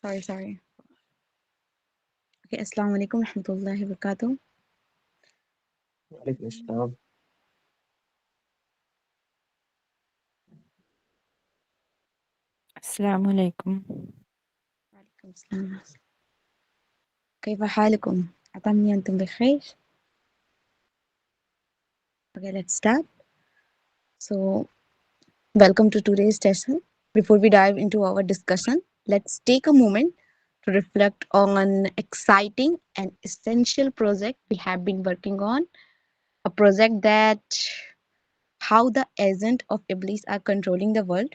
Sorry. Okay, Assalamu alaikum warahmatullahi wabarakatuh. وعلیکم السلام. السلام علیکم. وعليكم السلام. كيف حالكم؟ أتمنى أنتم بخير. Okay, let's start. So, welcome to today's session. Before we dive into our discussion, let's take a moment to reflect on an exciting and essential project we have been working on. A project that how the agent of Iblis are controlling the world.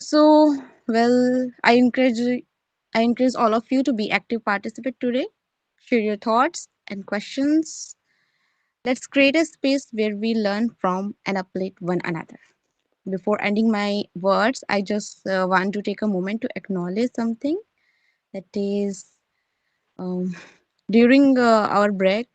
So, well, I encourage all of you to be active participant today. Share your thoughts and questions. Let's create a space where we learn from and uplift one another. Before ending my words, I just want to take a moment to acknowledge something that is um, during our break.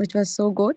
which was so good.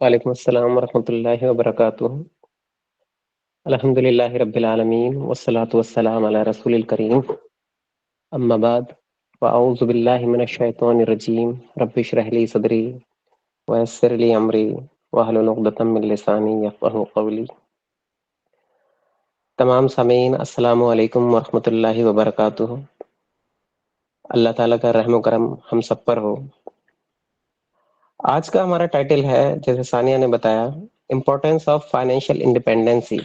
وعلیکم السلام ورحمۃ اللہ وبرکاتہ. الحمدللہ رب العالمین والصلاة والسلام علی رسول الکریم. اما بعد فاعوذ باللہ من الشیطان الرجیم. رب اشرح لی صدری ویسر لی امری واحلل عقدۃ من لسانی یفقہوا قولی. تمام سامعین السلام علیکم ورحمۃ اللہ وبرکاتہ. اللہ تعالیٰ کا رحم و کرم ہم سب پر ہو. آج کا ہمارا ٹائٹل ہے جیسے ثانیہ نے بتایا امپورٹینس آف فائنینشیل انڈیپینڈنسی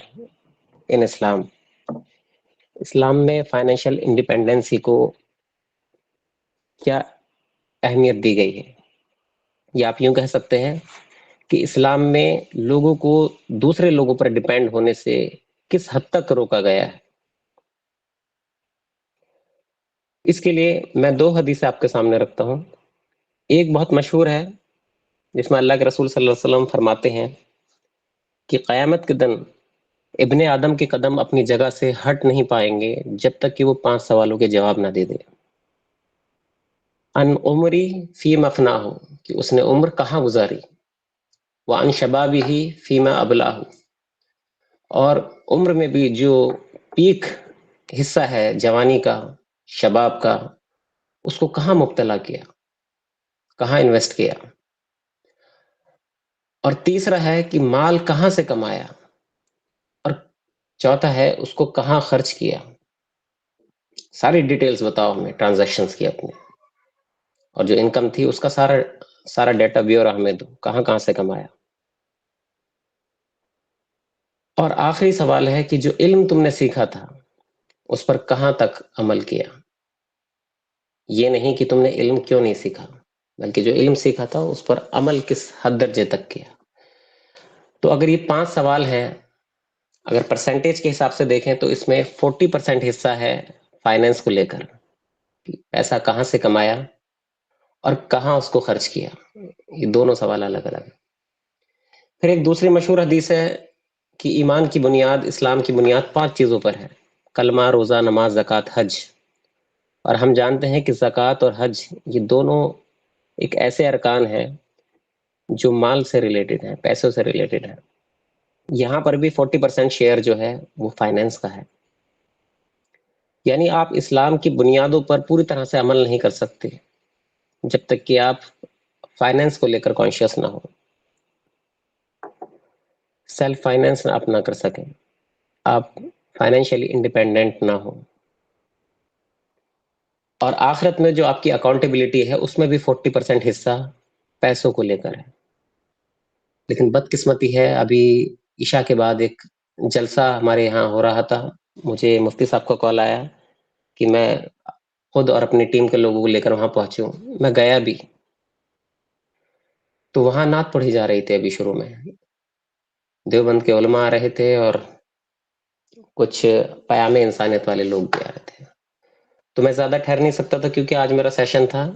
ان اسلام. اسلام میں فائنینشیل انڈیپینڈنسی کو کیا اہمیت دی گئی ہے، یا آپ یوں کہہ سکتے ہیں کہ اسلام میں لوگوں کو دوسرے لوگوں پر ڈیپینڈ ہونے سے کس حد تک روکا گیا ہے. اس کے لیے میں دو حدیثیں آپ کے سامنے رکھتا ہوں. ایک بہت مشہور ہے جس میں اللہ کے رسول صلی اللہ علیہ وسلم فرماتے ہیں کہ قیامت کے دن ابن آدم کے قدم اپنی جگہ سے ہٹ نہیں پائیں گے جب تک کہ وہ 5 سوالوں کے جواب نہ دے دے. ان عمری فی مفنا ہو کہ اس نے عمر کہاں گزاری، وان شبابی ہی فیما ابلا ہو، اور عمر میں بھی جو پیک حصہ ہے جوانی کا، شباب کا، اس کو کہاں مبتلا کیا، کہاں انویسٹ کیا. اور تیسرا ہے کہ مال کہاں سے کمایا، اور چوتھا ہے اس کو کہاں خرچ کیا. ساری ڈیٹیلز بتاؤ ہمیں ٹرانزیکشنز کی اپنے، اور جو انکم تھی اس کا سارا ڈیٹا بیورا ہمیں دو، کہاں کہاں سے کمایا. اور آخری سوال ہے کہ جو علم تم نے سیکھا تھا اس پر کہاں تک عمل کیا. یہ نہیں کہ تم نے علم کیوں نہیں سیکھا، بلکہ جو علم سیکھا تھا اس پر عمل کس حد درجے تک کیا. تو اگر یہ 5 سوال ہیں، اگر پرسنٹیج کے حساب سے دیکھیں تو اس میں 40% حصہ ہے فائنینس کو لے کر، پیسہ کہاں سے کمایا اور کہاں اس کو خرچ کیا. یہ دونوں سوال الگ الگ ہیں. پھر ایک دوسری مشہور حدیث ہے کہ ایمان کی بنیاد، اسلام کی بنیاد 5 چیزوں پر ہے: کلمہ، روزہ، نماز، زکوٰۃ، حج. اور ہم جانتے ہیں کہ زکوٰۃ اور حج یہ دونوں ایک ایسے ارکان ہیں جو مال سے ریلیٹڈ ہیں، پیسوں سے ریلیٹڈ ہیں. یہاں پر بھی 40% شیئر جو ہے وہ فائنینس کا ہے. یعنی آپ اسلام کی بنیادوں پر پوری طرح سے عمل نہیں کر سکتے جب تک کہ آپ فائنینس کو لے کر کانشیس نہ ہو، سیلف فائنینس آپ نہ کر سکیں، آپ فائنینشلی انڈیپینڈنٹ نہ ہو. اور آخرت میں جو آپ کی اکاؤنٹیبلٹی ہے اس میں بھی 40% حصہ پیسوں کو لے کر ہے. لیکن بدقسمتی ہے، ابھی عشاء کے بعد ایک جلسہ ہمارے یہاں ہو رہا تھا، مجھے مفتی صاحب کا کال آیا کہ میں خود اور اپنی ٹیم کے لوگوں کو لے کر وہاں پہنچوں. میں گیا بھی تو وہاں نعت پڑھی جا رہی تھی. ابھی شروع میں دیوبند کے علماء آ رہے تھے اور کچھ پیام انسانیت والے لوگ بھی آ رہے تھے. تو میں زیادہ ٹھہر نہیں سکتا تھا کیونکہ آج میرا سیشن تھا.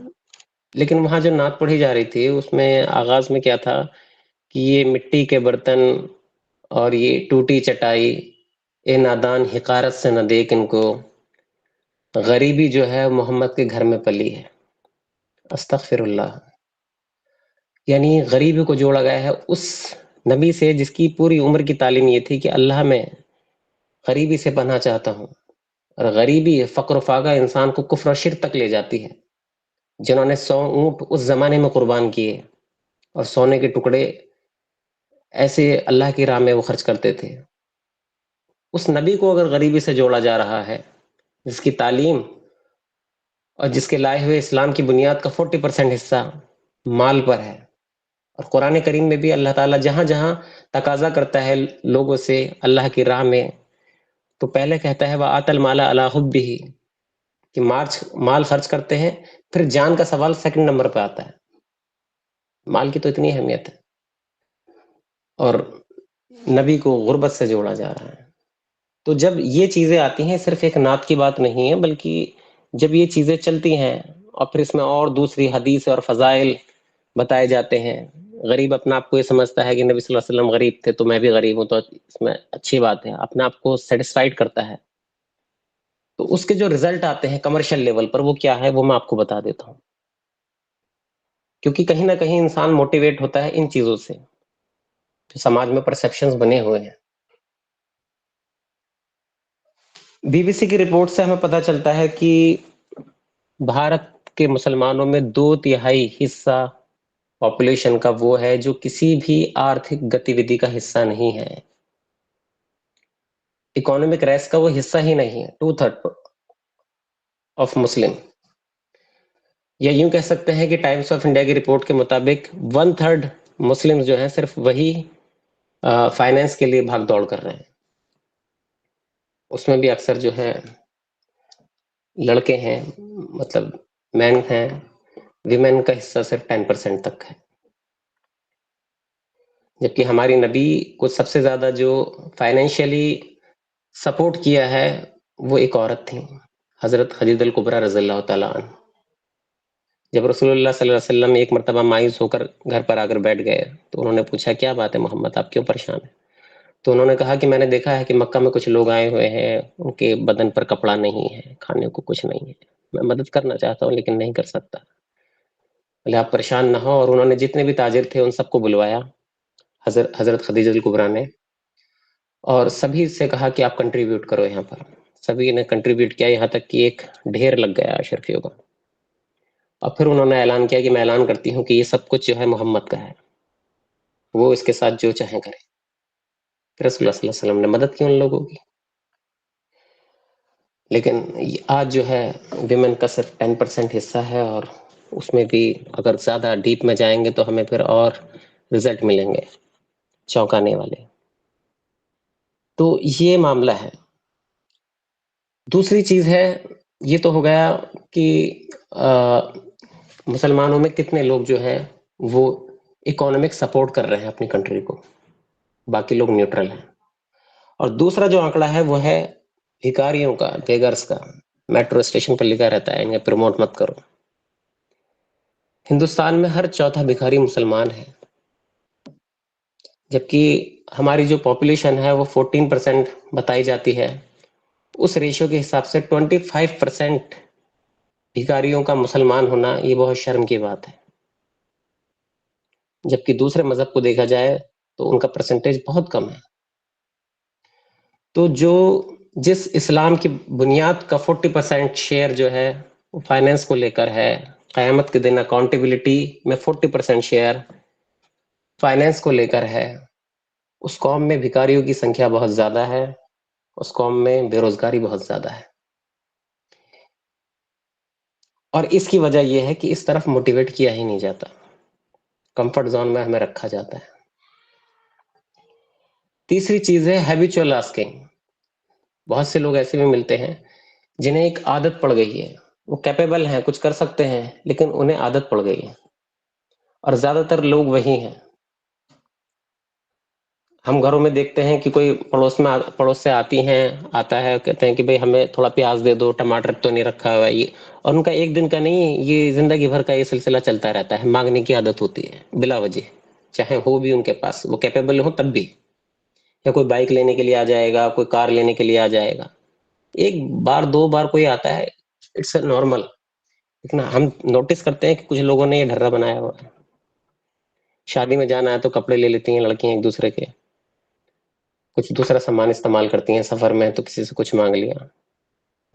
لیکن وہاں جو نعت پڑھی جا رہی تھی اس میں آغاز میں کیا تھا کہ یہ مٹی کے برتن اور یہ ٹوٹی چٹائی، اے نادان حقارت سے نہ دیکھ ان کو، غریبی جو ہے محمد کے گھر میں پلی ہے. استغفر اللہ. یعنی غریبی کو جوڑا گیا ہے اس نبی سے جس کی پوری عمر کی تعلیم یہ تھی کہ اللہ میں غریبی سے پناہ چاہتا ہوں. اور غریبی، فقر و فاقہ انسان کو کفر و شرک تک لے جاتی ہے. جنہوں نے 100 اونٹ اس زمانے میں قربان کیے اور سونے کے ٹکڑے ایسے اللہ کی راہ میں وہ خرچ کرتے تھے، اس نبی کو اگر غریبی سے جوڑا جا رہا ہے، جس کی تعلیم اور جس کے لائے ہوئے اسلام کی بنیاد کا 40% حصہ مال پر ہے. اور قرآن کریم میں بھی اللہ تعالیٰ جہاں جہاں تقاضا کرتا ہے لوگوں سے اللہ کی راہ میں، تو پہلے کہتا ہے وَآتَ الْمَالَ عَلَىٰ حُبِّهِ، کہ مال خرچ کرتے ہیں. پھر جان کا سوال سیکنڈ نمبر پہ آتا ہے. مال کی تو اتنی اہمیت ہے اور نبی کو غربت سے جوڑا جا رہا ہے. تو جب یہ چیزیں آتی ہیں، صرف ایک نعت کی بات نہیں ہے، بلکہ جب یہ چیزیں چلتی ہیں اور پھر اس میں اور دوسری حدیث اور فضائل بتائے جاتے ہیں. غریب اپنا آپ کو یہ سمجھتا ہے کہ نبی صلی اللہ علیہ وسلم غریب تھے تو میں بھی غریب ہوں، تو اس میں اچھی بات ہے، اپنے آپ کو سیٹسفائیڈ کرتا ہے. تو اس کے جو رزلٹ آتے ہیں کمرشل لیول پر وہ کیا ہے وہ میں آپ کو بتا دیتا ہوں. کیونکہ کہیں نہ کہیں انسان موٹیویٹ ہوتا ہے ان چیزوں سے جو سماج میں پرسیپشنز بنے ہوئے ہیں. بی بی سی کی رپورٹ سے ہمیں پتہ چلتا ہے کہ بھارت کے مسلمانوں میں 2/3 حصہ پاپولیشن کا وہ ہے جو کسی بھی آرتھک گتی ودھی کا حصہ نہیں ہے. اکانومک ریس کا وہ حصہ ہی نہیں ہے. 2/3 آف مسلم، یا یوں کہہ سکتے ہیں کہ ٹائمز آف انڈیا کی رپورٹ کے مطابق 1/3 مسلم جو ہیں صرف وہی فائنینس کے لیے بھاگ دوڑ کر رہے ہیں. اس میں بھی اکثر جو ہے لڑکے ہیں، مطلب مین ہیں. ویمن کا حصہ صرف 10% تک ہے. جبکہ ہماری نبی کو سب سے زیادہ جو فائنینشلی سپورٹ کیا ہے وہ ایک عورت تھی، حضرت خدیجہ الکبریٰ رضی اللہ تعالیٰ عنہ. جب رسول اللہ صلی اللہ علیہ وسلم ایک مرتبہ مایوس ہو کر گھر پر آ کر بیٹھ گئے تو انہوں نے پوچھا کیا بات ہے محمد، آپ کیوں پریشان ہیں؟ تو انہوں نے کہا کہ میں نے دیکھا ہے کہ مکہ میں کچھ لوگ آئے ہوئے ہیں، ان کے بدن پر کپڑا نہیں ہے، کھانے کو کچھ نہیں ہے، میں مدد کرنا چاہتا ہوں لیکن نہیں کر سکتا. بولے آپ پریشان نہ ہو. اور انہوں نے جتنے بھی تاجر تھے ان سب کو بلوایا حضرت خدیجہ الکبریٰ نے، اور سبھی سے کہا کہ آپ کنٹریبیوٹ کرو. یہاں پر سبھی نے کنٹریبیوٹ کیا، یہاں تک کہ ایک ڈھیر لگ گیا اشرفیوں کا. اور پھر انہوں نے اعلان کیا کہ میں اعلان کرتی ہوں کہ یہ سب کچھ جو ہے محمد کا ہے، وہ اس کے ساتھ جو چاہیں کریں. پھر رسول اللہ صلی اللہ علیہ وسلم نے مدد کی ان لوگوں کی. لیکن آج جو ہے ویمن کا صرف 10% حصہ ہے، اور اس میں بھی اگر زیادہ ڈیپ میں جائیں گے تو ہمیں پھر اور رزلٹ ملیں گے چونکانے والے. تو یہ معاملہ ہے. دوسری چیز ہے، یہ تو ہو گیا کہ مسلمانوں میں کتنے لوگ جو ہیں وہ اکانومک سپورٹ کر رہے ہیں اپنی کنٹری کو، باقی لوگ نیوٹرل ہیں. اور دوسرا جو آنکڑا ہے وہ ہے بھکاریوں کا، بیگرز کا. میٹرو اسٹیشن پر لکھا رہتا ہے انہیں پروموٹ مت کرو. ہندوستان میں ہر چوتھا بھکاری مسلمان ہے. جبکہ ہماری جو پاپولیشن ہے وہ 14% بتائی جاتی ہے. اس ریشو کے حساب سے 25% بھکاریوں کا مسلمان ہونا یہ بہت شرم کی بات ہے. جبکہ دوسرے مذہب کو دیکھا جائے تو ان کا پرسنٹیج بہت کم ہے. تو جس اسلام کی بنیاد کا 40% شیئر جو ہے وہ فائنینس کو لے کر ہے، قیامت کے دن اکاؤنٹیبلٹی میں 40% شیئر فائنینس کو لے کر ہے، اس قوم میں بھکاریوں کی سنکھیا بہت زیادہ ہے، اس قوم میں بے روزگاری بہت زیادہ ہے. اور اس کی وجہ یہ ہے کہ اس طرف موٹیویٹ کیا ہی نہیں جاتا، کمفرٹ زون میں ہمیں رکھا جاتا ہے. تیسری چیز ہے ہیبیچول آسکنگ. بہت سے لوگ ایسے بھی ملتے ہیں جنہیں ایک عادت پڑ گئی ہے، وہ کیپیبل ہیں، کچھ کر سکتے ہیں، لیکن انہیں عادت پڑ گئی ہے. اور زیادہ تر لوگ وہی ہیں. ہم گھروں میں دیکھتے ہیں کہ کوئی پڑوس سے آتا ہے، کہتے ہیں کہ بھئی ہمیں تھوڑا پیاز دے دو، ٹماٹر تو نہیں رکھا ہوا یہ، اور ان کا ایک دن کا نہیں، یہ زندگی بھر کا یہ سلسلہ چلتا رہتا ہے. مانگنے کی عادت ہوتی ہے بلا وجہ، چاہے ہو بھی ان کے پاس، وہ کیپیبل ہو تب بھی. یا کوئی بائک لینے کے لیے آ جائے گا، کوئی کار لینے کے لیے آ جائے گا، ایک بار دو بار کوئی آتا ہے، اٹس نارمل. لیکن ہم نوٹس کرتے ہیں کہ کچھ لوگوں نے یہ ڈھرا بنایا ہوا ہے. شادی میں جانا ہے تو کپڑے لے لیتی ہیں لڑکیاں ایک دوسرے کے، کچھ دوسرا سامان استعمال کرتی ہیں، سفر میں تو کسی سے کچھ مانگ لیا.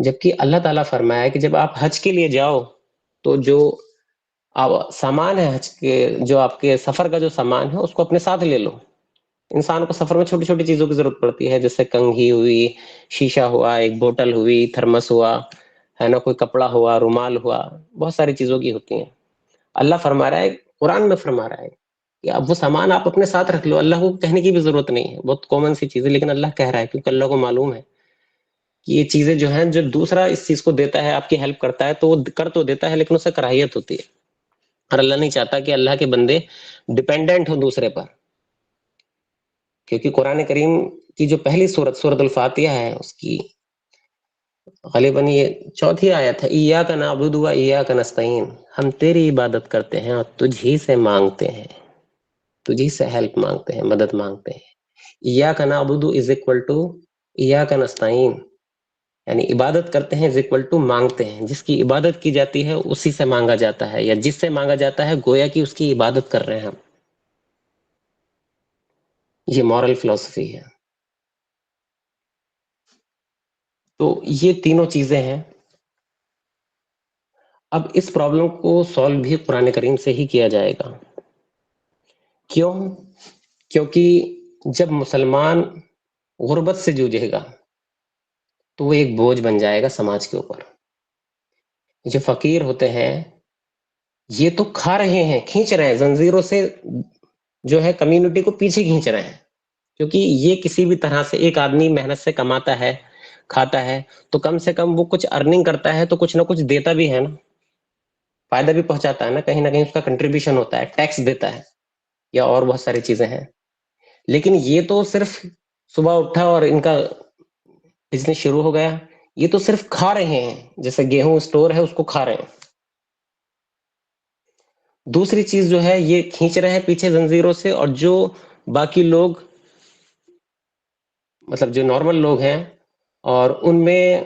جبکہ اللہ تعالیٰ فرمایا ہے کہ جب آپ حج کے لیے جاؤ تو جو سامان ہے حج کے، جو آپ کے سفر کا جو سامان ہے اس کو اپنے ساتھ لے لو. انسان کو سفر میں چھوٹی چھوٹی چیزوں کی ضرورت پڑتی ہے، جیسے کنگھی ہوئی، شیشہ ہوا، ایک بوتل ہوئی، تھرمس ہوا، ہے نا، کوئی کپڑا ہوا، رومال ہوا، بہت ساری چیزوں کی ہوتی ہیں. اللہ فرما رہا ہے، قرآن میں فرما رہا ہے کہ اب وہ سامان آپ اپنے ساتھ رکھ لو. اللہ کو کہنے کی بھی ضرورت نہیں ہے، بہت کامن سی چیز ہے، لیکن اللہ کہہ رہا ہے کیونکہ اللہ کو معلوم ہے کہ یہ چیزیں جو ہیں، جو دوسرا اس چیز کو دیتا ہے، آپ کی ہیلپ کرتا ہے، تو وہ کر تو دیتا ہے لیکن اسے کراہیت ہوتی ہے. اور اللہ نہیں چاہتا کہ اللہ کے بندے ڈپینڈنٹ ہوں دوسرے پر. کیونکہ قرآن کریم کی جو پہلی سورۃ الفاتحہ ہے، اس کی غالباً یہ چوتھی آیت ہے، ایاک نعبد و ایاک نستعین. ہم تیری عبادت کرتے ہیں اور تجھ ہی سے مانگتے ہیں، تجھ ہی سے ہیلپ مانگتے ہیں، مدد مانگتے ہیں. ایاک نعبد از اکول ٹو ایاک نستعین، یعنی عبادت کرتے ہیں از اکول ٹو مانگتے ہیں. جس کی عبادت کی جاتی ہے اسی سے مانگا جاتا ہے، یا جس سے مانگا جاتا ہے گویا کہ اس کی عبادت کر رہے ہیں ہم. یہ مورل فلسفی ہے. تو یہ تینوں چیزیں ہیں. اب اس پرابلم کو سالو بھی قرآن کریم سے ہی کیا جائے گا. کیوں؟ کیونکہ جب مسلمان غربت سے جوجھے گا تو وہ ایک بوجھ بن جائے گا سماج کے اوپر. جو فقیر ہوتے ہیں یہ تو کھا رہے ہیں، کھینچ رہے ہیں زنجیروں سے، جو ہے کمیونٹی کو پیچھے کھینچ رہے ہیں. کیونکہ یہ کسی بھی طرح سے ایک آدمی محنت سے کماتا ہے، کھاتا ہے، تو کم سے کم وہ کچھ ارننگ کرتا ہے تو کچھ نہ کچھ دیتا بھی ہے نا، فائدہ بھی پہنچاتا ہے نا، کہیں نہ کہیں اس کا کنٹریبیوشن ہوتا ہے، ٹیکس دیتا ہے، یا اور بہت ساری چیزیں ہیں. لیکن یہ تو صرف صبح اٹھا اور ان کا بزنس شروع ہو گیا، یہ تو صرف کھا رہے ہیں، جیسے گیہوں اسٹور ہے اس کو کھا رہے ہیں. دوسری چیز جو ہے یہ کھینچ رہے ہیں پیچھے زنجیروں سے، اور جو باقی لوگ، مطلب جو نارمل لوگ ہیں، اور ان میں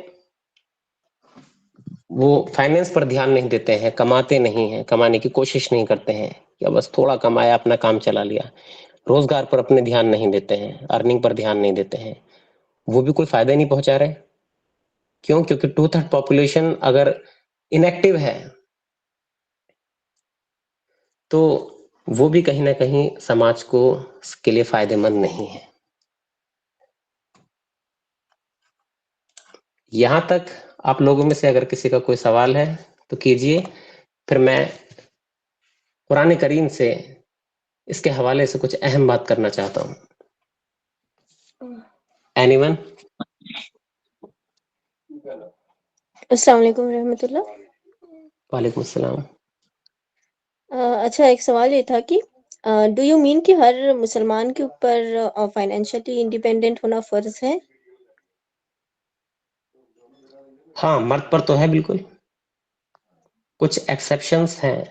وہ فائنینس پر دھیان نہیں دیتے ہیں، کماتے نہیں ہیں، کمانے کی کوشش نہیں کرتے ہیں، یا بس تھوڑا کمایا اپنا کام چلا لیا، روزگار پر اپنے دھیان نہیں دیتے ہیں، ارننگ پر دھیان نہیں دیتے ہیں، وہ بھی کوئی فائدہ نہیں پہنچا رہے. کیوں؟ کیونکہ 2/3 پاپولیشن اگر انیکٹیو ہے تو وہ بھی کہیں نہ کہیں سماج کو اس کے لیے فائدہ مند نہیں ہے. یہاں تک آپ لوگوں میں سے اگر کسی کا کوئی سوال ہے تو کیجئے، پھر میں قرآن کریم سے اس کے حوالے سے کچھ اہم بات کرنا چاہتا ہوں. Any one? السلام علیکم ورحمۃ اللہ. وعلیکم السلام. اچھا، ایک سوال یہ تھا کہ ڈو یو مین کہ ہر مسلمان کے اوپر فائنینشلی انڈیپینڈنٹ ہونا فرض ہے؟ ہاں، مرد پر تو ہے بالکل، کچھ ایکسیپشنز ہیں.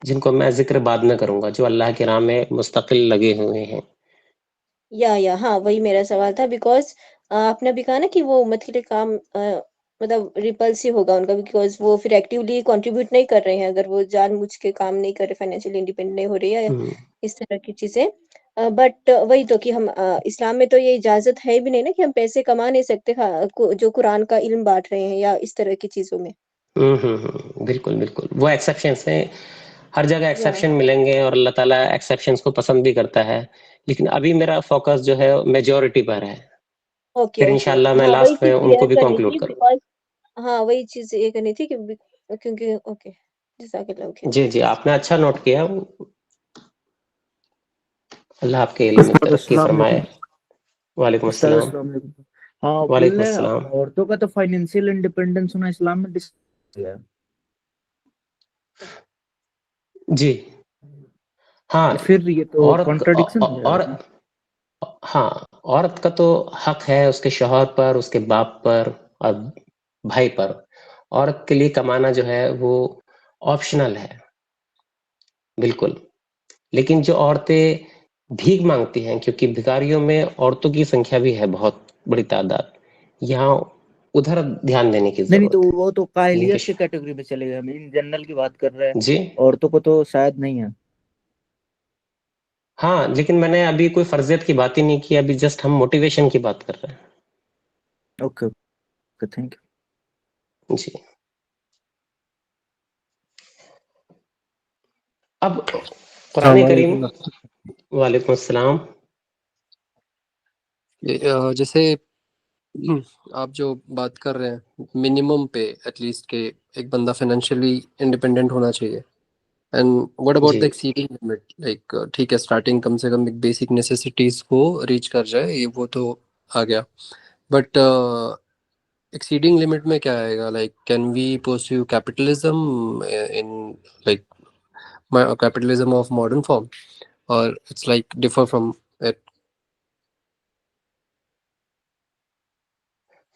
جن کو میں ذکر بعد میں کروں گا، جو اللہ کی راہ میں مستقل لگے ہوئے ہیں. یا ہاں وہی میرا سوال تھا، بیکاز آپ نے بھی کہا نا کہ وہ امت کے لیے کام مطلب ریپلسو ہوگا ان کا، بیکاز وہ پھر ایکٹیولی کنٹریبیوٹ نہیں کر رہے ہیں اگر وہ جان بوجھ کے کام نہیں کر رہے، فائنینشیلی انڈیپینڈنٹ نہیں ہو رہی ہے اس طرح کی چیزیں. بٹ وہی تو کہ ہم اسلام میں تو یہ اجازت ہے بھی نہیں نا کہ ہم پیسے کما نہیں سکتے جو قرآن کا علم بانٹ رہے ہیں یا اس طرح کی چیزوں میں. بالکل بالکل، وہ ایکسیپشنس ہیں، ہر جگہ یا ایکسیپشن ملیں گے اور اللہ تعالیٰ ایکسیپشنس کو پسند بھی کرتا ہے، لیکن ابھی میرا فوکس جو ہے میجورٹی پر ہے. اوکے پھر اوکے انشاءاللہ میں ہاں وہی لاسٹ میں چیز ان کو کلیئر بھی کرنی کنکلوڈ تھی، کروں. بیکاز ہاں وہی چیز یہ کرنی تھی کہ کیونکہ اوکے جزاک اللہ خیر. جی جی، آپ نے اچھا نوٹ کیا. اللہ آپ کے علم میں استاد ترقی السلام فرمائے. علیکم. وعلیکم استاد السلام. السلام علیکم. ہاں وعلیکم بول رہے السلام. عورتوں کا تو فائنینشیل انڈیپینڈنس ہونا اسلام میں ہے. جی ہاں، پھر یہ تو عورت کانٹرڈکشن ہو جائے اور گا نا. ہاں، عورت کا تو حق ہے اس کے شوہر پر، اس کے باپ پر اور بھائی پر. عورت کے لیے کمانا جو ہے وہ آپشنل ہے، بالکل. لیکن جو عورتیں بھیک مانگتی ہیں، کیونکہ بھکاریوں میں عورتوں کی سنکھیا بھی ہے بہت بڑی تعداد، یہاں ادھر دھیان دینے کی نہیں تو ضرورت ہے. وہ تو جن کے کاہلیت کے کیٹیگری میں چلے گئے. ہم جنرل کی بات کر رہے ہیں، جی عورتوں کو تو شاید نہیں ہے. ہاں، لیکن میں نے ابھی کوئی فرضیت کی بات ہی نہیں کی، ابھی جسٹ ہم موٹیویشن کی بات کر رہے ہیں. Okay okay, thank you. جی، اب قرآن السلام کریم. علیکم. وعلیکم السلام. جیسے آپ جو بات کر رہے ہیں منیمم پہ ایٹ لیسٹ کہ ایک بندہ فائنینشیلی انڈیپینڈنٹ ہونا چاہیے، اینڈ واٹ اباؤٹ جی دا ایکسیڈنگ لمٹ، لائک ٹھیک ہے اسٹارٹنگ کم سے کم ایک بیسک نیسیسٹیز کو ریچ کر جائے، یہ وہ تو آ گیا، بٹ ایکسیڈنگ لمٹ میں کیا آئے گا؟ Like can we perceive capitalism in like capitalism of modern form, اور it's like differ from it?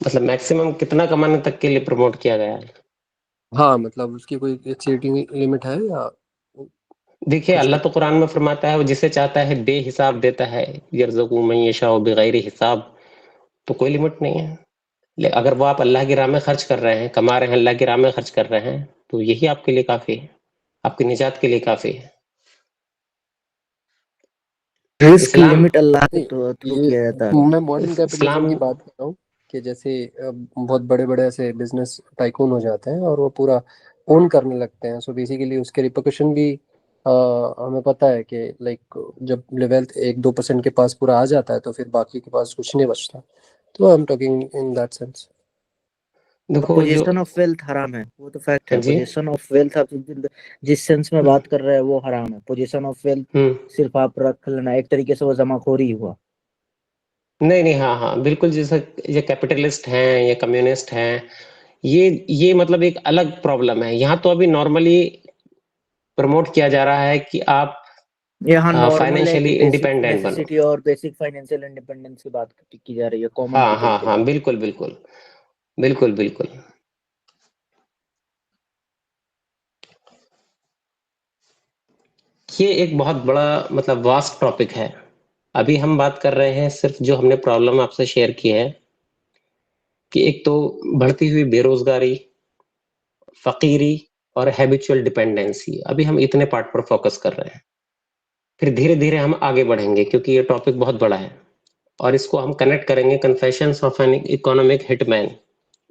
مطلب میکسیمم کتنا کمانے تک کے لیے پروموٹ کیا گیا ہے؟ ہاں مطلب اس کی کوئی ایکسیڈنگ لمٹ ہے یا دیکھیے، کچھ اللہ بھی؟ تو قرآن میں فرماتا ہے وہ جسے چاہتا ہے بے حساب دیتا ہے، یرزقو من یشاء بغیر حساب. تو کوئی لمٹ نہیں ہے. اگر وہ آپ اللہ کی راہ میں خرچ کر رہے ہیں، کما رہے ہیں، اللہ کی راہ میں خرچ کر رہے ہیں، تو یہی آپ کے لیے کافی ہے، آپ کی نجات کے لیے کافی ہے. رسک اسلام لمٹ اللہ کے تھرو یہ کیا جاتا ہے. میں ماڈرن کیپٹلزم اسلام کی بات کر رہا ہوں کہ جیسے بہت بڑے بڑے ایسے بزنس ٹائکون ہو جاتے ہیں اور وہ پورا اون کرنے لگتے ہیں، سو بیسیکلی اس کے ریپرکشن بھی ہمیں پتہ ہے کہ لائک جب ویلتھ 1-2% کے پاس پورا آ جاتا ہے تو پھر باقی کے پاس کچھ نہیں بچتا. تو I am talking in that sense. دیکھو جو پوزیشن آف ویلتھ حرام ہے، وہ تو فیکٹ ہے. جی پوزیشن آف ویلتھ آپ جس سینس میں بات کر رہے ہیں وہ حرام ہے. پوزیشن آف ویلتھ ہوں صرف آپ رکھ لینا، ایک طریقے سے وہ جمع خوری ہوا. نہیں نہیں، ہاں ہاں بالکل. جیسے یہ کیپٹلسٹ ہیں یا کمیونسٹ ہیں، یہ مطلب ایک الگ پرابلم ہے. یہاں تو ابھی نارملی پروموٹ کیا جا رہا ہے کہ آپ یہاں نارمل ہے کہ فائنینشلی بیسک انڈیپینڈنٹ بنو. نیسیسٹی اور بیسک فائنینشیل انڈیپینڈنس کی بات کی جا رہی ہے کامن ہاں پیپل ہاں کے ہاں، لیے. بالکل بالکل بالکل بالکل. یہ ایک بہت بڑا مطلب واسٹ ٹاپک ہے. ابھی ہم بات کر رہے ہیں صرف جو ہم نے پرابلم آپ سے شیئر کی ہے، کہ ایک تو بڑھتی ہوئی بے روزگاری، فقیری اور ہیبیچول ڈیپینڈنسی. ابھی ہم اتنے پارٹ پر فوکس کر رہے ہیں. پھر دھیرے دھیرے ہم آگے بڑھیں گے، کیونکہ یہ ٹاپک بہت بڑا ہے، اور اس کو ہم کنیکٹ کریں گے confessions of an economic hit man,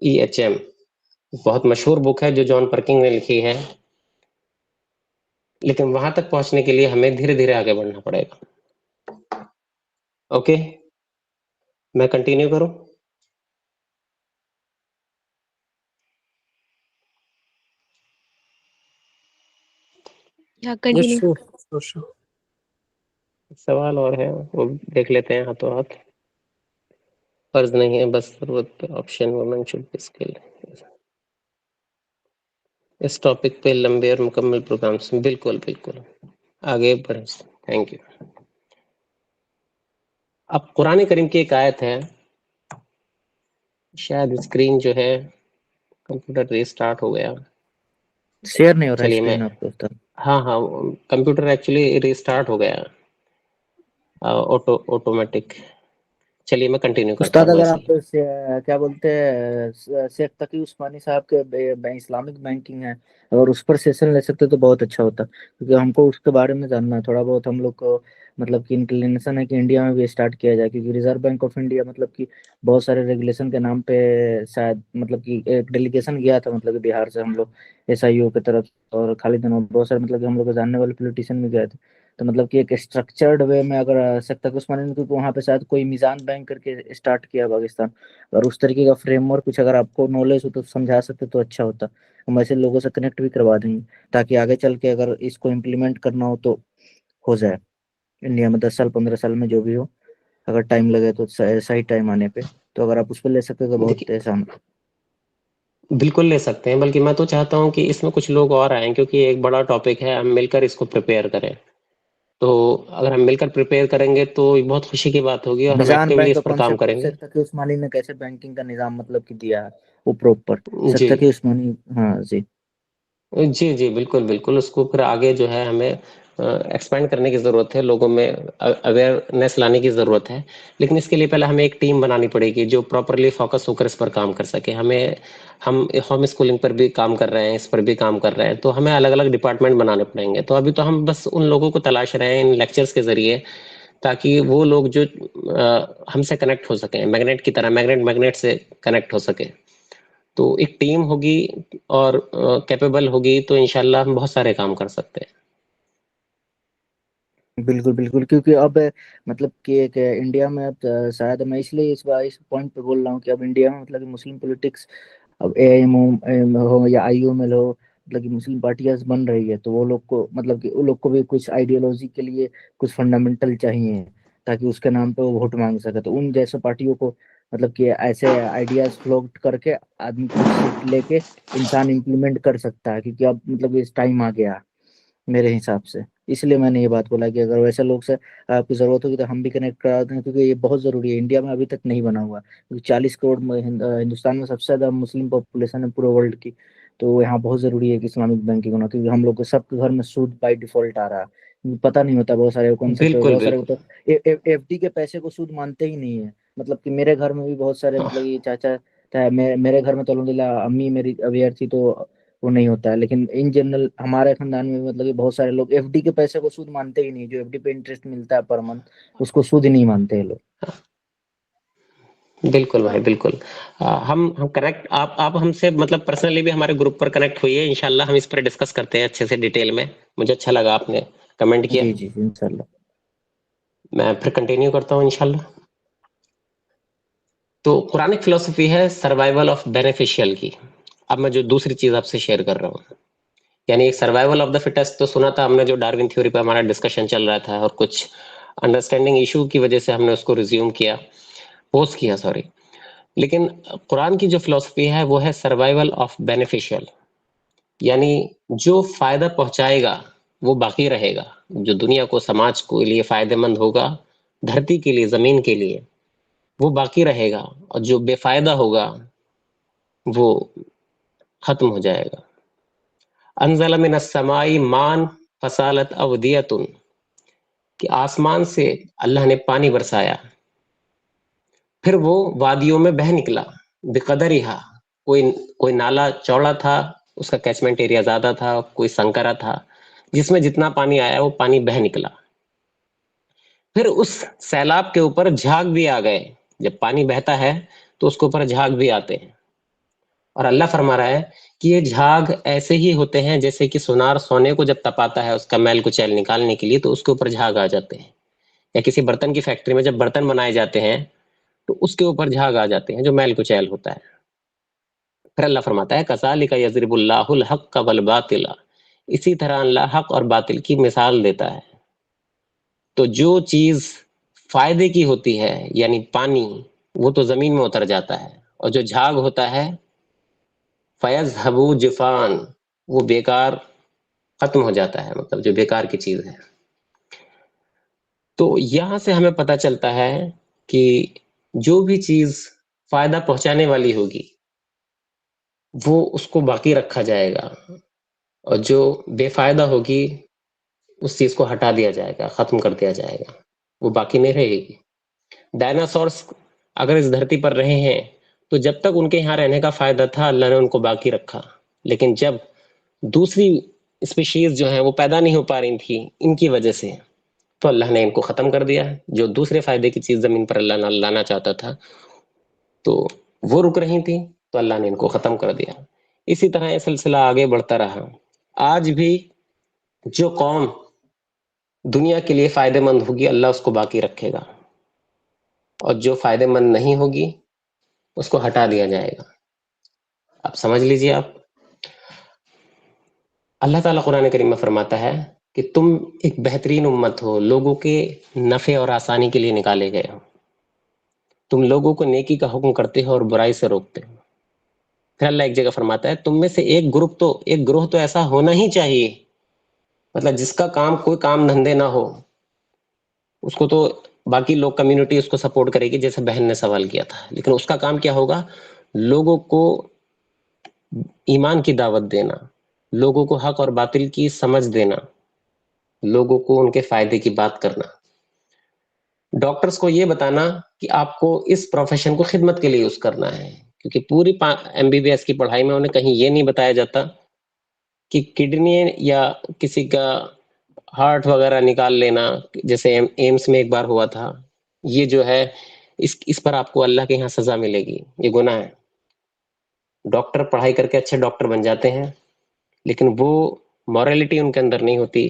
EHM. بہت مشہور بک ہے جو جان پرکنگ نے لکھی ہے، لیکن وہاں تک پہنچنے کے لیے ہمیں دھیرے دھیرے آگے بڑھنا پڑے گا. اوکے، میں کنٹینیو کروں؟ یا یس کنٹینیو. شور. سوال اور ہے وہ دیکھ لیتے ہیں ہاتھوں ہاتھ. فرض نہیں ہے، بس ضرورت پہ option women should be skill. اس ٹاپک پہ لمبے اور مکمل پروگرامس. بالکل بالکل، آگے بڑھیں. Thank you. اب قرآن کریم کی ایک آیت ہے، شاید اسکرین جو ہے کمپیوٹر ری اسٹارٹ ہو گیا. شیئر نہیں ہو رہا ہے چلیے میں اسکرین آپ کو. ہاں ہاں کمپیوٹر ایکچولی ریسٹارٹ ہو گیا آٹومیٹک. چلیے میں کنٹینیو کرتا استاد ہوں اگر ایسے ہی. آپ کیا بولتے ہیں شیخ تقی عثمانی صاحب کے اسلامک بینکنگ ہے، اگر اس پر سیشن لے سکتے تو بہت اچھا ہوتا، کیونکہ ہم کو اس کے بارے میں جاننا ہے تھوڑا بہت. ہم لوگ کو مطلب کہ انکلینیشن ہے کہ انڈیا میں بھی اسٹارٹ کیا جائے، کیونکہ ریزرو بینک آف انڈیا مطلب کہ بہت سارے ریگولیشن کے نام پہ شاید مطلب کہ ایک ڈیلیگیشن گیا تھا مطلب کہ بہار سے ہم لوگ ایس آئی او کی طرف، اور خالد بہت سارے مطلب کہ ہم لوگ کو جاننے والے پولیٹیشین بھی گئے تھے. تو مطلب کہ ایک اسٹرکچرڈ وے میں اگر شیخ تقی عثمانی نے، کیونکہ وہاں پہ شاید کوئی میزان بینک کر کے اسٹارٹ کیا پاکستان، اور اس طریقے کا فریم ورک کچھ اگر آپ کو نالج ہو تو سمجھا سکتے تو اچھا ہوتا. ہم ایسے لوگوں سے کنیکٹ بھی کروا دیں گے تاکہ آگے چل کے اگر اس کو امپلیمنٹ کرنا ہو تو ہو جائے انڈیا میں 10 سال 15 سال میں جو بھی ہو. اگر ٹائم لگے تو صحیح ٹائم آنے پہ، تو اگر آپ اس پہ لے سکتے تو بہت دیکھیے احسان. بالکل لے سکتے ہیں، بلکہ میں تو چاہتا ہوں کہ اس میں کچھ لوگ اور آئیں، کیونکہ یہ ایک بڑا ٹاپک ہے، ہم مل کر اس کو پریپیئر کریں. تو اگر ہم مل کر پریپیئر کریں گے تو یہ بہت خوشی کی بات ہوگی، اور ہم میزان ایکٹیولی بینک کا اس پر کام کانسیپٹ کریں گے. شیخ تقی عثمانی نے کیسے بینکنگ کا نظام مطلب کہ دیا ہے وہ پراپر شیخ جی تقی عثمانی. ہاں جی جی جی بالکل بالکل. اس کو پھر آگے جو ہے ہمیں ایکسپینڈ کرنے کی ضرورت ہے، لوگوں میں اویئرنیس لانے کی ضرورت ہے. لیکن اس کے لیے پہلے ہمیں ایک ٹیم بنانی پڑے گی جو پراپرلی فوکس ہو کر اس پر کام کر سکے. ہم ہوم اسکولنگ پر بھی کام کر رہے ہیں، اس پر بھی کام کر رہے ہیں، تو ہمیں الگ الگ ڈپارٹمنٹ بنانے پڑیں گے. تو ابھی تو ہم بس ان لوگوں کو تلاش رہے ہیں ان لیکچرز کے ذریعے، تاکہ وہ لوگ جو ہم سے کنیکٹ ہو سکیں، میگنیٹ کی طرح میگنیٹ سے کنیکٹ ہو سکے. تو ایک ٹیم ہوگی اور کیپیبل ہوگی تو انشاءاللہ ہم بہت سارے کام کر سکتے ہیں. بالکل بالکل. کیونکہ اب مطلب کہ انڈیا میں اب شاید میں اس لیے اس پوائنٹ پہ بول رہا ہوں کہ اب انڈیا میں مطلب کہ مسلم پولیٹکس اب اے ایم ہو یا آئی او میں ہو، مطلب کہ مسلم پارٹیاں بن رہی ہے، تو وہ لوگ کو مطلب کہ وہ لوگ کو بھی کچھ آئیڈیالوجی کے لیے کچھ فنڈامنٹل چاہیے تاکہ اس کے نام پہ وہ ووٹ مانگ سکے. تو ان جیسے پارٹیوں کو مطلب کہ ایسے آئیڈیاز فلوٹ کر کے آدمی کچھ سیٹ لے کے انسان امپلیمنٹ کر سکتا ہے. کیونکہ اب مطلب اس ٹائم آ گیا میرے حساب سے. اس لیے میں نے یہ بات بولا کہ اگر ویسے لوگ سے آپ کی ضرورت ہوگی تو ہم بھی کنیکٹ کرا دیں، کیونکہ یہ بہت ضروری ہے. انڈیا میں ابھی تک نہیں بنا ہوا، کیونکہ 40 کروڑ ہندوستان میں سب سے زیادہ مسلم پاپولیشن ہے پورے ورلڈ کی. تو یہاں بہت ضروری ہے کہ اسلامک بینکنگ ہونا، کیونکہ ہم لوگ کو سب کے گھر میں سود بائی ڈیفالٹ آ رہا ہے. پتہ نہیں ہوتا بہت سارے کانسیپٹ، بالکل بہت سارے بالکل. ہوتا ایف ڈی کے پیسے کو سود مانتے ہی نہیں ہے. مطلب کہ میرے گھر میں بھی بہت سارے مطلب یہ چاچا، میرے گھر میں تو الحمد للہ امی میری اویئر تھی تو وہ نہیں ہوتا ہے. لیکن ان جنرل ہمارے خاندان میں مطلب کہ بہت سارے لوگ ایف ڈی کے پیسے کو سود مانتے ہی نہیں. جو ایف ڈی پہ انٹرسٹ ملتا ہے پر منتھ اس کو سود ہی نہیں مانتے ہیں لوگ. بالکل بھائی بالکل. ہم کنیکٹ، آپ ہم سے مطلب پرسنلی بھی ہمارے گروپ پر کنیکٹ ہوئی ہے، انشاءاللہ ہم اس پر ڈسکس کرتے ہیں اچھے سے ڈیٹیل میں. مجھے اچھا لگا آپ نے کمنٹ کیا. جی جی انشاءاللہ. میں پھر کنٹینیو کرتا ہوں انشاءاللہ. تو قرآن فلسفی ہے سروائیول آف بینیفیشیل کی. اب میں جو دوسری چیز آپ سے شیئر کر رہا ہوں، یعنی ایک سروائیول آف دا فٹسٹ تو سنا تھا ہم نے، جو ڈاروین تھیوری پہ ہمارا ڈسکشن چل رہا تھا، اور کچھ انڈرسٹینڈنگ ایشو کی وجہ سے ہم نے اس کو ریزیوم کیا، پوسٹ کیا سوری. لیکن قرآن کی جو فلسفی ہے وہ ہے سروائیول آف بینیفیشیل، یعنی جو فائدہ پہنچائے گا وہ باقی رہے گا، جو دنیا کو سماج کو لیے فائدہ مند ہوگا، دھرتی کے لیے زمین کے لیے، وہ باقی رہے گا، اور جو بے فائدہ ہوگا وہ ختم ہو جائے گا. انزل من السماء مان فسالت اودیۃ، کہ آسمان سے اللہ نے پانی برسایا، پھر وہ وادیوں میں بہہ نکلا. بقدرہا، کوئی نالا چوڑا تھا، اس کا کیچمنٹ ایریا زیادہ تھا، کوئی سنکرا تھا، جس میں جتنا پانی آیا وہ پانی بہہ نکلا. پھر اس سیلاب کے اوپر جھاگ بھی آ گئے. جب پانی بہتا ہے تو اس کے اوپر جھاگ بھی آتے ہیں، اور اللہ فرما رہا ہے کہ یہ جھاگ ایسے ہی ہوتے ہیں جیسے کہ سونار سونے کو جب تپاتا ہے اس کا میل کچیل نکالنے کے لیے تو اس کے اوپر جھاگ آ جاتے ہیں. یا کسی برتن کی فیکٹری میں جب برتن بنائے جاتے ہیں تو اس کے اوپر جھاگ آ جاتے ہیں جو میل کچیل ہوتا ہے. پھر اللہ فرماتا ہے کذالک یضرب اللہ الحق والباطل، اسی طرح اللہ حق اور باطل کی مثال دیتا ہے. تو جو چیز فائدے کی ہوتی ہے یعنی پانی، وہ تو زمین میں اتر جاتا ہے، اور جو جھاگ ہوتا ہے فَيَذْهَبُ جِفَانٍ، وہ بیکار ختم ہو جاتا ہے، مطلب جو بیکار کی چیز ہے. تو یہاں سے ہمیں پتہ چلتا ہے کہ جو بھی چیز فائدہ پہنچانے والی ہوگی وہ اس کو باقی رکھا جائے گا، اور جو بے فائدہ ہوگی اس چیز کو ہٹا دیا جائے گا، ختم کر دیا جائے گا، وہ باقی نہیں رہے گی. ڈائناسورس اگر اس دھرتی پر رہے ہیں تو جب تک ان کے یہاں رہنے کا فائدہ تھا اللہ نے ان کو باقی رکھا، لیکن جب دوسری اسپیشیز جو ہیں وہ پیدا نہیں ہو پا رہی تھی ان کی وجہ سے، تو اللہ نے ان کو ختم کر دیا. جو دوسرے فائدے کی چیز زمین پر اللہ لانا چاہتا تھا تو وہ رک رہی تھی تو اللہ نے ان کو ختم کر دیا. اسی طرح یہ سلسلہ آگے بڑھتا رہا. آج بھی جو قوم دنیا کے لیے فائدہ مند ہوگی اللہ اس کو باقی رکھے گا، اور جو فائدہ مند نہیں ہوگی اس کو ہٹا دیا جائے گا. آپ سمجھ لیجئے. آپ اللہ تعالیٰ قرآن کریم میں فرماتا ہے کہ تم ایک بہترین امت ہو، لوگوں کے نفع اور آسانی کے لیے نکالے گئے ہو. تم لوگوں کو نیکی کا حکم کرتے ہو اور برائی سے روکتے ہو. پھر اللہ ایک جگہ فرماتا ہے تم میں سے ایک گروہ تو ایسا ہونا ہی چاہیے، مطلب جس کا کام کوئی کام دھندے نہ ہو، اس کو تو باقی لوگ کمیونٹی اس کو سپورٹ کرے گی، جیسے بہن نے سوال کیا تھا، لیکن اس کا کام کیا ہوگا؟ لوگوں کو ایمان کی دعوت دینا، لوگوں کو حق اور باطل کی سمجھ دینا، لوگوں کو ان کے فائدے کی بات کرنا. ڈاکٹرز کو یہ بتانا کہ آپ کو اس پروفیشن کو خدمت کے لیے یوز کرنا ہے، کیونکہ پوری MBBS کی پڑھائی میں انہیں کہیں یہ نہیں بتایا جاتا کہ کڈنی یا کسی کا ہارٹ وغیرہ نکال لینا، جیسے ایمس میں ایک بار ہوا تھا، یہ جو ہے اس پر آپ کو اللہ کے یہاں سزا ملے گی، یہ گناہ ہے. ڈاکٹر پڑھائی کر کے اچھے ڈاکٹر بن جاتے ہیں، لیکن وہ مورالٹی ان کے اندر نہیں ہوتی.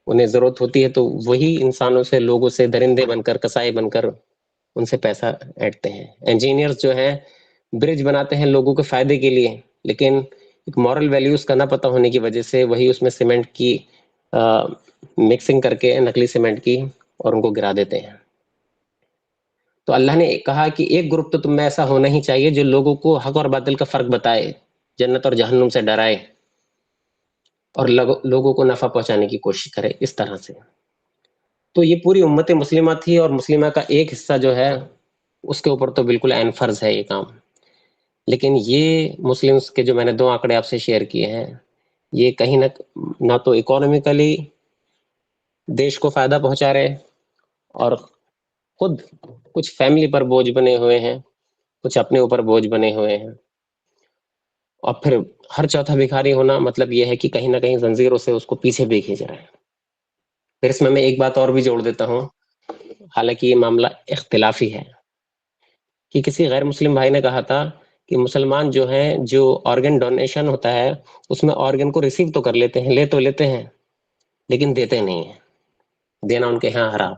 انہیں ضرورت ہوتی ہے تو وہی انسانوں سے، لوگوں سے درندے بن کر، کسائی بن کر ان سے پیسہ ایٹتے ہیں. انجینئرز جو ہیں برج بناتے ہیں لوگوں کے فائدے کے لیے، لیکن ایک مورل ویلیوز کا نہ پتہ ہونے کی وجہ سے وہی اس میں سیمنٹ کی مکسنگ کر کے، نکلی سیمنٹ کی، اور ان کو گرا دیتے ہیں. تو اللہ نے کہا کہ ایک گروپ تو تم میں ایسا ہونا ہی چاہیے جو لوگوں کو حق اور باطل کا فرق بتائے، جنت اور جہنم سے ڈرائے، اور لوگوں کو نفع پہنچانے کی کوشش کرے اس طرح سے. تو یہ پوری امت مسلمہ تھی، اور مسلمہ کا ایک حصہ جو ہے اس کے اوپر تو بالکل عین فرض ہے یہ کام. لیکن یہ مسلمس کے جو میں نے 2 آنکڑے آپ سے شیئر کیے ہیں، یہ کہیں نہ تو اکانومیکلی دیش کو فائدہ پہنچا رہے، اور خود کچھ فیملی پر بوجھ بنے ہوئے ہیں، کچھ اپنے اوپر بوجھ بنے ہوئے ہیں. اور پھر ہر چوتھا بھکاری ہونا مطلب یہ ہے کہ کہیں نہ کہیں زنجیروں سے اس کو پیچھے بھی کھینچ رہے ہیں. پھر اس میں ایک بات اور بھی جوڑ دیتا ہوں، حالانکہ یہ معاملہ اختلافی ہے، کہ کسی غیر مسلم بھائی نے کہا تھا کہ مسلمان جو ہیں، جو آرگن ڈونیشن ہوتا ہے اس میں آرگن کو ریسیو تو کر لیتے ہیں، لے تو لیتے ہیں، لیکن دیتے نہیں ہیں. دینا ان کے ہاں حرام.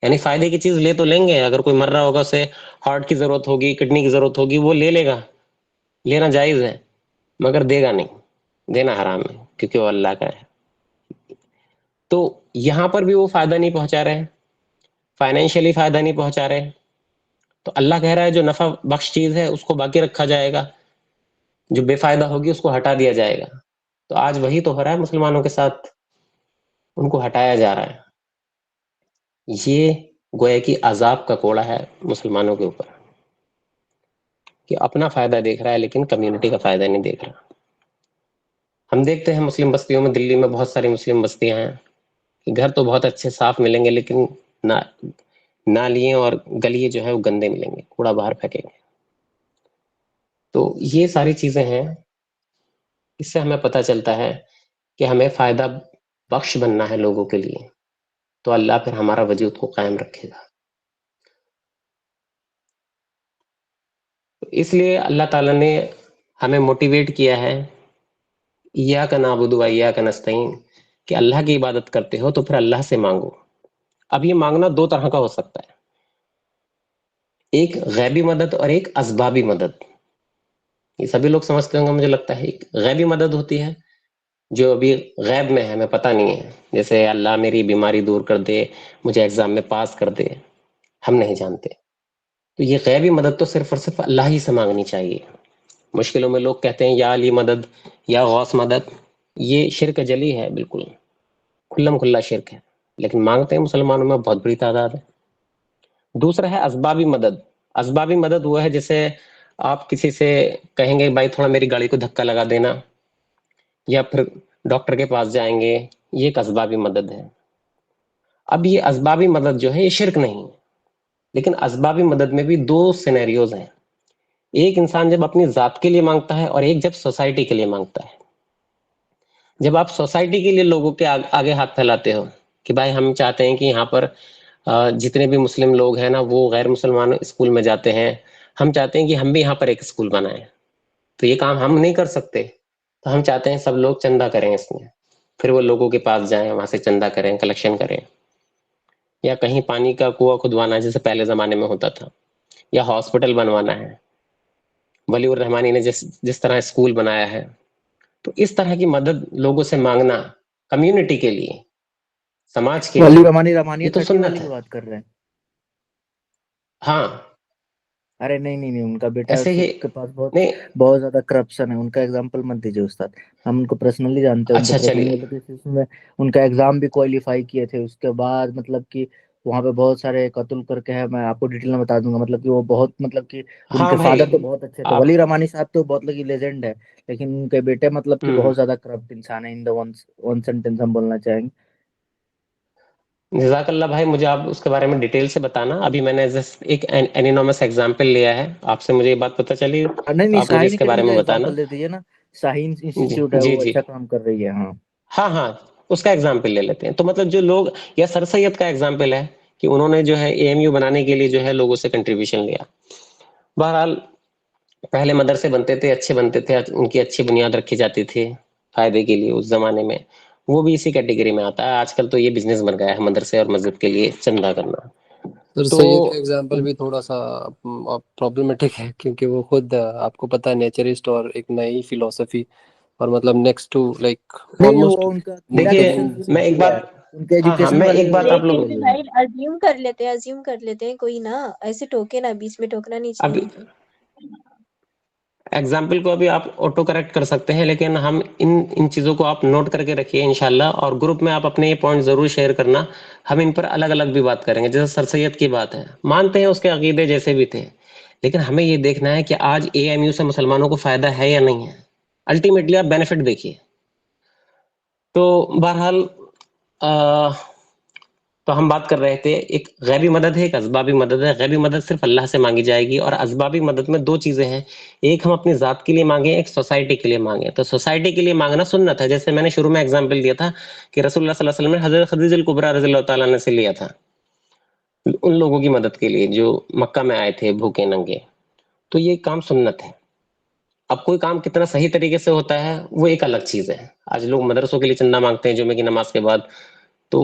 یعنی فائدے کی چیز لے تو لیں گے، اگر کوئی مر رہا ہوگا، اسے ہارٹ کی ضرورت ہوگی، کڈنی کی ضرورت ہوگی، وہ لے لے گا، لینا جائز ہے، مگر دے گا نہیں. دینا حرام ہے کیونکہ وہ اللہ کا ہے. تو یہاں پر بھی وہ فائدہ نہیں پہنچا رہے، فائنینشلی فائدہ نہیں پہنچا رہے. تو اللہ کہہ رہا ہے جو نفع بخش چیز ہے اس کو باقی رکھا جائے گا، جو بے فائدہ ہوگی اس کو ہٹا دیا جائے گا. تو آج وہی تو ہو رہا ہے مسلمانوں کے ساتھ، ان کو ہٹایا جا رہا ہے. یہ گویا کہ عذاب کا کوڑا ہے مسلمانوں کے اوپر، کہ اپنا فائدہ دیکھ رہا ہے لیکن کمیونٹی کا فائدہ نہیں دیکھ رہا. ہم دیکھتے ہیں مسلم بستیوں میں، دلی میں بہت ساری مسلم بستیاں ہیں کہ گھر تو بہت اچھے صاف ملیں گے، لیکن نالیاں اور گلیے جو ہے وہ گندے ملیں گے، کوڑا باہر پھینکیں گے. تو یہ ساری چیزیں ہیں، اس سے ہمیں پتہ چلتا ہے کہ ہمیں فائدہ بخش بننا ہے لوگوں کے لیے، تو اللہ پھر ہمارا وجود کو قائم رکھے گا. اس لیے اللہ تعالیٰ نے ہمیں موٹیویٹ کیا ہے، ایاک نعبد و ایاک نستعین، کہ اللہ کی عبادت کرتے ہو تو پھر اللہ سے مانگو. اب یہ مانگنا 2 طرح کا ہو سکتا ہے، ایک غیبی مدد اور ایک اسبابی مدد. یہ سبھی لوگ سمجھتے ہوں گے مجھے لگتا ہے. ایک غیبی مدد ہوتی ہے جو ابھی غیب میں ہے، ہمیں پتہ نہیں ہے، جیسے اللہ میری بیماری دور کر دے، مجھے ایگزام میں پاس کر دے، ہم نہیں جانتے. تو یہ غیبی مدد تو صرف اور صرف اللہ ہی سے مانگنی چاہیے. مشکلوں میں لوگ کہتے ہیں یا علی مدد، یا غوث مدد، یہ شرک جلی ہے، بالکل کھلم کھلا شرک ہے، لیکن مانگتے ہیں مسلمانوں میں بہت بڑی تعداد ہے. دوسرا ہے اسبابی مدد. اسبابی مدد وہ ہے جیسے آپ کسی سے کہیں گے بھائی تھوڑا میری گاڑی کو دھکا لگا دینا، یا پھر ڈاکٹر کے پاس جائیں گے، یہ ایک اسبابی مدد ہے. اب یہ اسبابی مدد جو ہے یہ شرک نہیں ہے، لیکن اسبابی مدد میں بھی دو سینیریوز ہیں. ایک انسان جب اپنی ذات کے لیے مانگتا ہے اور ایک جب سوسائٹی کے لیے مانگتا ہے. جب آپ سوسائٹی کے لیے لوگوں کے آگے ہاتھ پھیلاتے ہو کہ بھائی ہم چاہتے ہیں کہ یہاں پر جتنے بھی مسلم لوگ ہیں نا وہ غیر مسلمان اسکول میں جاتے ہیں، ہم چاہتے ہیں کہ ہم بھی یہاں پر ایک اسکول بنائیں، تو یہ کام ہم نہیں کر سکتے، تو ہم چاہتے ہیں سب لوگ چندہ کریں اس میں. پھر وہ لوگوں کے پاس جائیں، وہاں سے چندہ کریں، کلیکشن کریں. یا کہیں پانی کا کنواں کھدوانا جیسے پہلے زمانے میں ہوتا تھا، یا ہاسپٹل بنوانا ہے. ولی الرحمانی نے جس طرح اسکول بنایا ہے، تو اس طرح کی مدد لوگوں سے مانگنا کمیونٹی کے لیے، سماج کے ولی لیے، رحمانی رحمانیہ یہ تو 30 والی سنت کی ہے. بات کر رہے ہیں؟ ہاں ارے نہیں، ان کا بیٹا ایسے اس ہی کے پاس نہیں. بہت زیادہ کرپشن ہے. ان کا ایگزامپل مت دیجیے استاد، ہم ان کو پرسنلی جانتے ہیں. ان کو اچھا چلیے، پرسنلی میں ان کا ایگزام بھی کوالیفائی کیے تھے. اس کے بعد مطلب کہ وہاں پہ بہت سارے قتل کر کے ہے، میں آپ کو ڈیٹیل میں بتا دوں گا. مطلب کہ وہ بہت مطلب کہ ان ہاں کے بھائی فادر تو بہت اچھے تھے. آپ ولی رحمانی صاحب تو بہت لگی لیجنڈ ہے، لیکن ان کے بیٹے مطلب کہ بہت زیادہ کرپٹ انسان ہے. ان دا ون سینٹینس ہم بولنا چاہیں گے. جزاک اللہ بھائی، مجھے آپ اس کے بارے میں ڈیٹیل سے بتانا. ابھی میں نے ایک اینینومس ایگزامپل لیا ہے آپ سے، مجھے یہ بات پتہ چلی، تو نہیں، آپ مجھے اس شاہین کے بارے اکیڈمی کا میں بتانا. ایگزامپل دے دیجیے نا. شاہین جی انسٹیٹیوٹ ہے، جی وہ جی، اچھا کام کر رہی ہے. ہاں ہاں اس کا ایگزامپل لے لیتے ہیں. تو مطلب جو لوگ، یا سر سید کا ایگزامپل ہے کہ انہوں نے جو ہے AMU بنانے کے لیے جو ہے لوگوں سے کنٹریبیوشن لیا. بہرحال پہلے مدرسے بنتے تھے، اچھے بنتے تھے، ان کی اچھی بنیاد رکھی جاتی تھی فائدے کے لیے اس زمانے میں. وہ بھی اسی کیٹیگری میں آتا ہے. آج کل تو یہ بزنس بن گیا ہے مدرسے اور مسجد کے لیے چندہ کرنا. سر تو سید کا ایگزامپل بھی تھوڑا سا پرابلمٹک ہے، کیونکہ وہ خود آپ کو پتہ ہے نیچرسٹ اور ایک نئی فلسفی، اور مطلب نیکسٹ ٹو لائک نہیں، آلموسٹ وہ ان کا دیکھیے، نتھنگ ایجوکیشن ان میں ایک کیا بات، ہے. ان کے ہاں ایجوکیشن میں والے ایک بات آپ ایگزامپل لوگ، لیکن بول رہے ہیں. بھائی ازیوم کر لیتے ہیں کوئی نا، ایسے ٹوکے نا، بیچ میں ٹوکنا نہیں اب چاہیے. ایگزامپل کو ابھی آپ آٹو کریکٹ کر سکتے ہیں، لیکن ہم ان چیزوں کو آپ نوٹ کر کے رکھیے انشاءاللہ، اور گروپ میں آپ اپنے یہ پوائنٹ ضرور شیئر کرنا. ہم ان پر الگ الگ بھی بات کریں گے. جیسے سر سید کی بات ہے، مانتے ہیں اس کے عقیدے جیسے بھی تھے، لیکن ہمیں یہ دیکھنا ہے کہ آج AMU سے مسلمانوں کو فائدہ ہے یا نہیں ہے. الٹیمیٹلی آپ بینیفٹ دیکھیے. تو بہرحال تو ہم بات کر رہے تھے، ایک غیبی مدد ہے، ایک اسبابی مدد ہے. غیبی مدد صرف اللہ سے مانگی جائے گی، اور اسبابی مدد میں دو چیزیں ہیں. ایک ہم اپنی ذات کے لیے مانگیں، ایک سوسائٹی کے لیے مانگیں. تو سوسائٹی کے لیے مانگنا سنت ہے، جیسے میں نے شروع میں ایگزامپل دیا تھا کہ رسول اللہ صلی اللہ علیہ وسلم نے حضرت خدیجہ الکبریٰ رضی اللہ تعالیٰ عنہ سے لیا تھا ان لوگوں کی مدد کے لیے جو مکہ میں آئے تھے بھوکے ننگے. تو یہ کام سنت ہے. اب کوئی کام کتنا صحیح طریقے سے ہوتا ہے وہ ایک الگ چیز ہے. آج لوگ مدرسوں کے لیے چندہ مانگتے ہیں جمعے کی نماز کے بعد، تو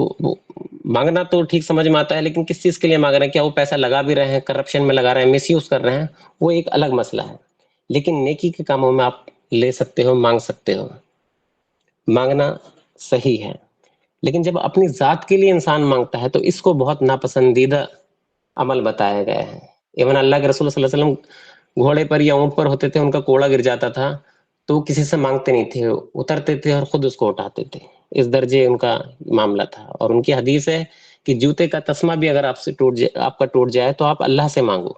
مانگنا تو ٹھیک سمجھ میں آتا ہے، لیکن کس چیز کے لیے مانگ رہے ہیں؟ کیا وہ پیسہ لگا بھی رہے ہیں، کرپشن میں لگا رہے ہیں، مس یوز کر رہے ہیں؟ وہ ایک الگ مسئلہ ہے. لیکن نیکی کے کاموں میں آپ لے سکتے ہو، مانگ سکتے ہو، مانگنا صحیح ہے. لیکن جب اپنی ذات کے لیے انسان مانگتا ہے تو اس کو بہت ناپسندیدہ عمل بتایا گیا ہے. ایون اللہ کے رسول صلی اللہ علیہ وسلم گھوڑے پر یا اونٹ پر ہوتے تھے، ان کا کوڑا گر جاتا تھا تو کسی سے مانگتے نہیں تھے، اترتے تھے اور خود اس کو اٹھاتے تھے. اس درجے ان کا معاملہ تھا. اور ان کی حدیث ہے کہ جوتے کا تسمہ بھی اگر آپ سے آپ کا ٹوٹ جائے تو آپ اللہ سے مانگو.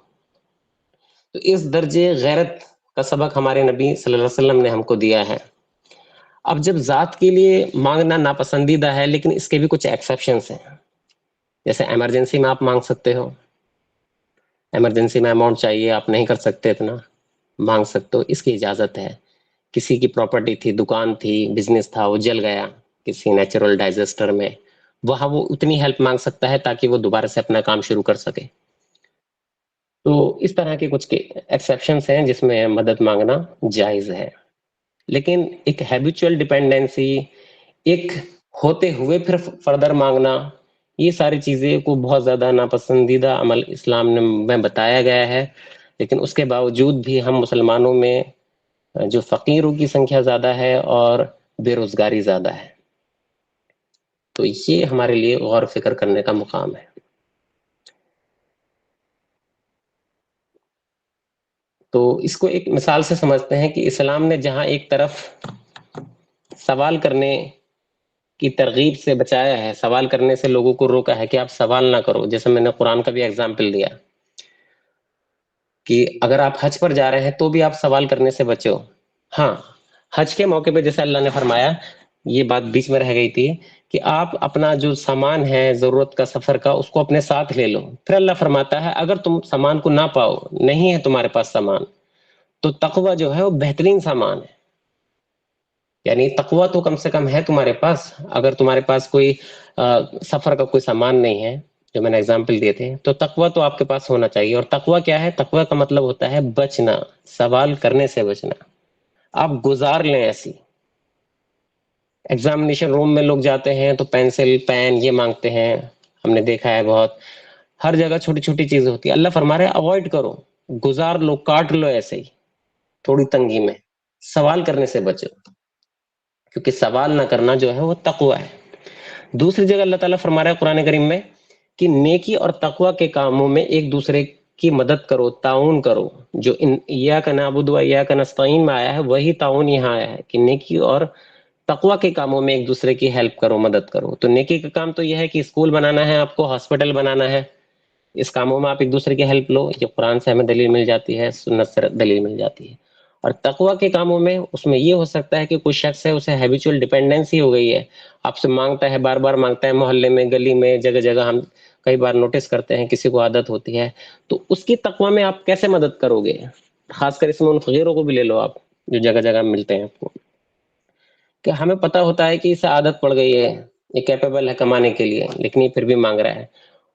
تو اس درجے غیرت کا سبق ہمارے نبی صلی اللہ علیہ وسلم نے ہم کو دیا ہے. اب جب ذات کے لیے مانگنا ناپسندیدہ ہے، لیکن اس کے بھی کچھ ایکسیپشنز ہیں. جیسے ایمرجنسی میں آپ مانگ سکتے ہو، ایمرجنسی میں اماؤنٹ چاہیے، آپ نہیں کر سکتے اتنا، مانگ سکتے ہو، اس کی اجازت ہے. کسی کی پراپرٹی تھی، دکان تھی، بزنس تھا، وہ جل گیا کسی نیچرل ڈائزاسٹر میں، وہاں وہ اتنی ہیلپ مانگ سکتا ہے تاکہ وہ دوبارہ سے اپنا کام شروع کر سکے. تو اس طرح کے کچھ ایکسیپشنز ہیں جس میں مدد مانگنا جائز ہے. لیکن ایک ہیبیچول ڈیپینڈنسی، ایک ہوتے ہوئے پھر فردر مانگنا، یہ ساری چیزیں کو بہت زیادہ ناپسندیدہ عمل اسلام میں بتایا گیا ہے. لیکن اس کے باوجود بھی ہم مسلمانوں میں جو فقیروں کی سنکھیا زیادہ ہے اور بے روزگاری زیادہ ہے، تو یہ ہمارے لیے غور و فکر کرنے کا مقام ہے. تو اس کو ایک مثال سے سمجھتے ہیں کہ اسلام نے جہاں ایک طرف سوال کرنے کی ترغیب سے بچایا ہے، سوال کرنے سے لوگوں کو روکا ہے کہ آپ سوال نہ کرو. جیسے میں نے قرآن کا بھی ایگزامپل دیا کہ اگر آپ حج پر جا رہے ہیں تو بھی آپ سوال کرنے سے بچو. ہاں، حج کے موقع پہ جیسے اللہ نے فرمایا یہ بات بیچ میں رہ گئی تھی کہ آپ اپنا جو سامان ہے ضرورت کا سفر کا اس کو اپنے ساتھ لے لو. پھر اللہ فرماتا ہے اگر تم سامان کو نہ پاؤ, نہیں ہے تمہارے پاس سامان, تو تقوی جو ہے وہ بہترین سامان ہے. یعنی تقوی تو کم سے کم ہے تمہارے پاس. اگر تمہارے پاس کوئی سفر کا کوئی سامان نہیں ہے, جو میں نے اگزامپل دیے تھے, تو تقوی تو آپ کے پاس ہونا چاہیے. اور تقوی کیا ہے؟ تقوی کا مطلب ہوتا ہے بچنا, سوال کرنے سے بچنا. آپ گزار لیں ایسی. ایگزامینیشن روم میں لوگ جاتے ہیں تو پینسل پین یہ مانگتے ہیں, ہم نے دیکھا ہے بہت. ہر جگہ چھوٹی چھوٹی چیزیں ہوتی ہیں. اللہ فرما رہے ہیں اوائڈ کرو, گزار لو, کاٹ لو ایسے ہی تھوڑی تنگی میں. سوال کرنے سے بچو, کیونکہ سوال نہ کرنا جو ہے وہ تقوی ہے. دوسری جگہ اللہ تعالیٰ فرما رہا ہے قرآن کریم میں کہ نیکی اور تقوی کے کاموں میں ایک دوسرے کی مدد کرو, تعاون کرو. جو ایاک نعبد و ایاک نستعین میں آیا ہے وہی تعاون یہاں آیا ہے کہ نیکی اور تقوی کے کاموں میں ایک دوسرے کی ہیلپ کرو, مدد کرو. تو نیکی کا کام تو یہ ہے کہ اسکول بنانا ہے آپ کو, ہاسپٹل بنانا ہے, اس کاموں میں آپ ایک دوسرے کی ہیلپ لو. یہ قرآن سے ہمیں دلیل مل جاتی ہے, سنت سے دلیل مل جاتی ہے. اور تقوی کے کاموں میں اس میں یہ ہو سکتا ہے کہ کوئی شخص ہے اسے ہیبیچول ڈیپینڈنسی ہو گئی ہے, آپ سے مانگتا ہے, بار بار مانگتا ہے, محلے میں, گلی میں, جگہ جگہ ہم کئی بار نوٹس کرتے ہیں کسی کو عادت ہوتی ہے. تو اس کی تقوی میں آپ کیسے مدد کرو گے؟ خاص کر اس میں ان فقیروں کو بھی لے لو آپ, جو جگہ جگہ ملتے ہیں آپ کو, کہ ہمیں پتا ہوتا ہے کہ اسے عادت پڑ گئی ہے, یہ کیپیبل ہے کمانے کے لیے, لیکن یہ پھر بھی مانگ رہا ہے.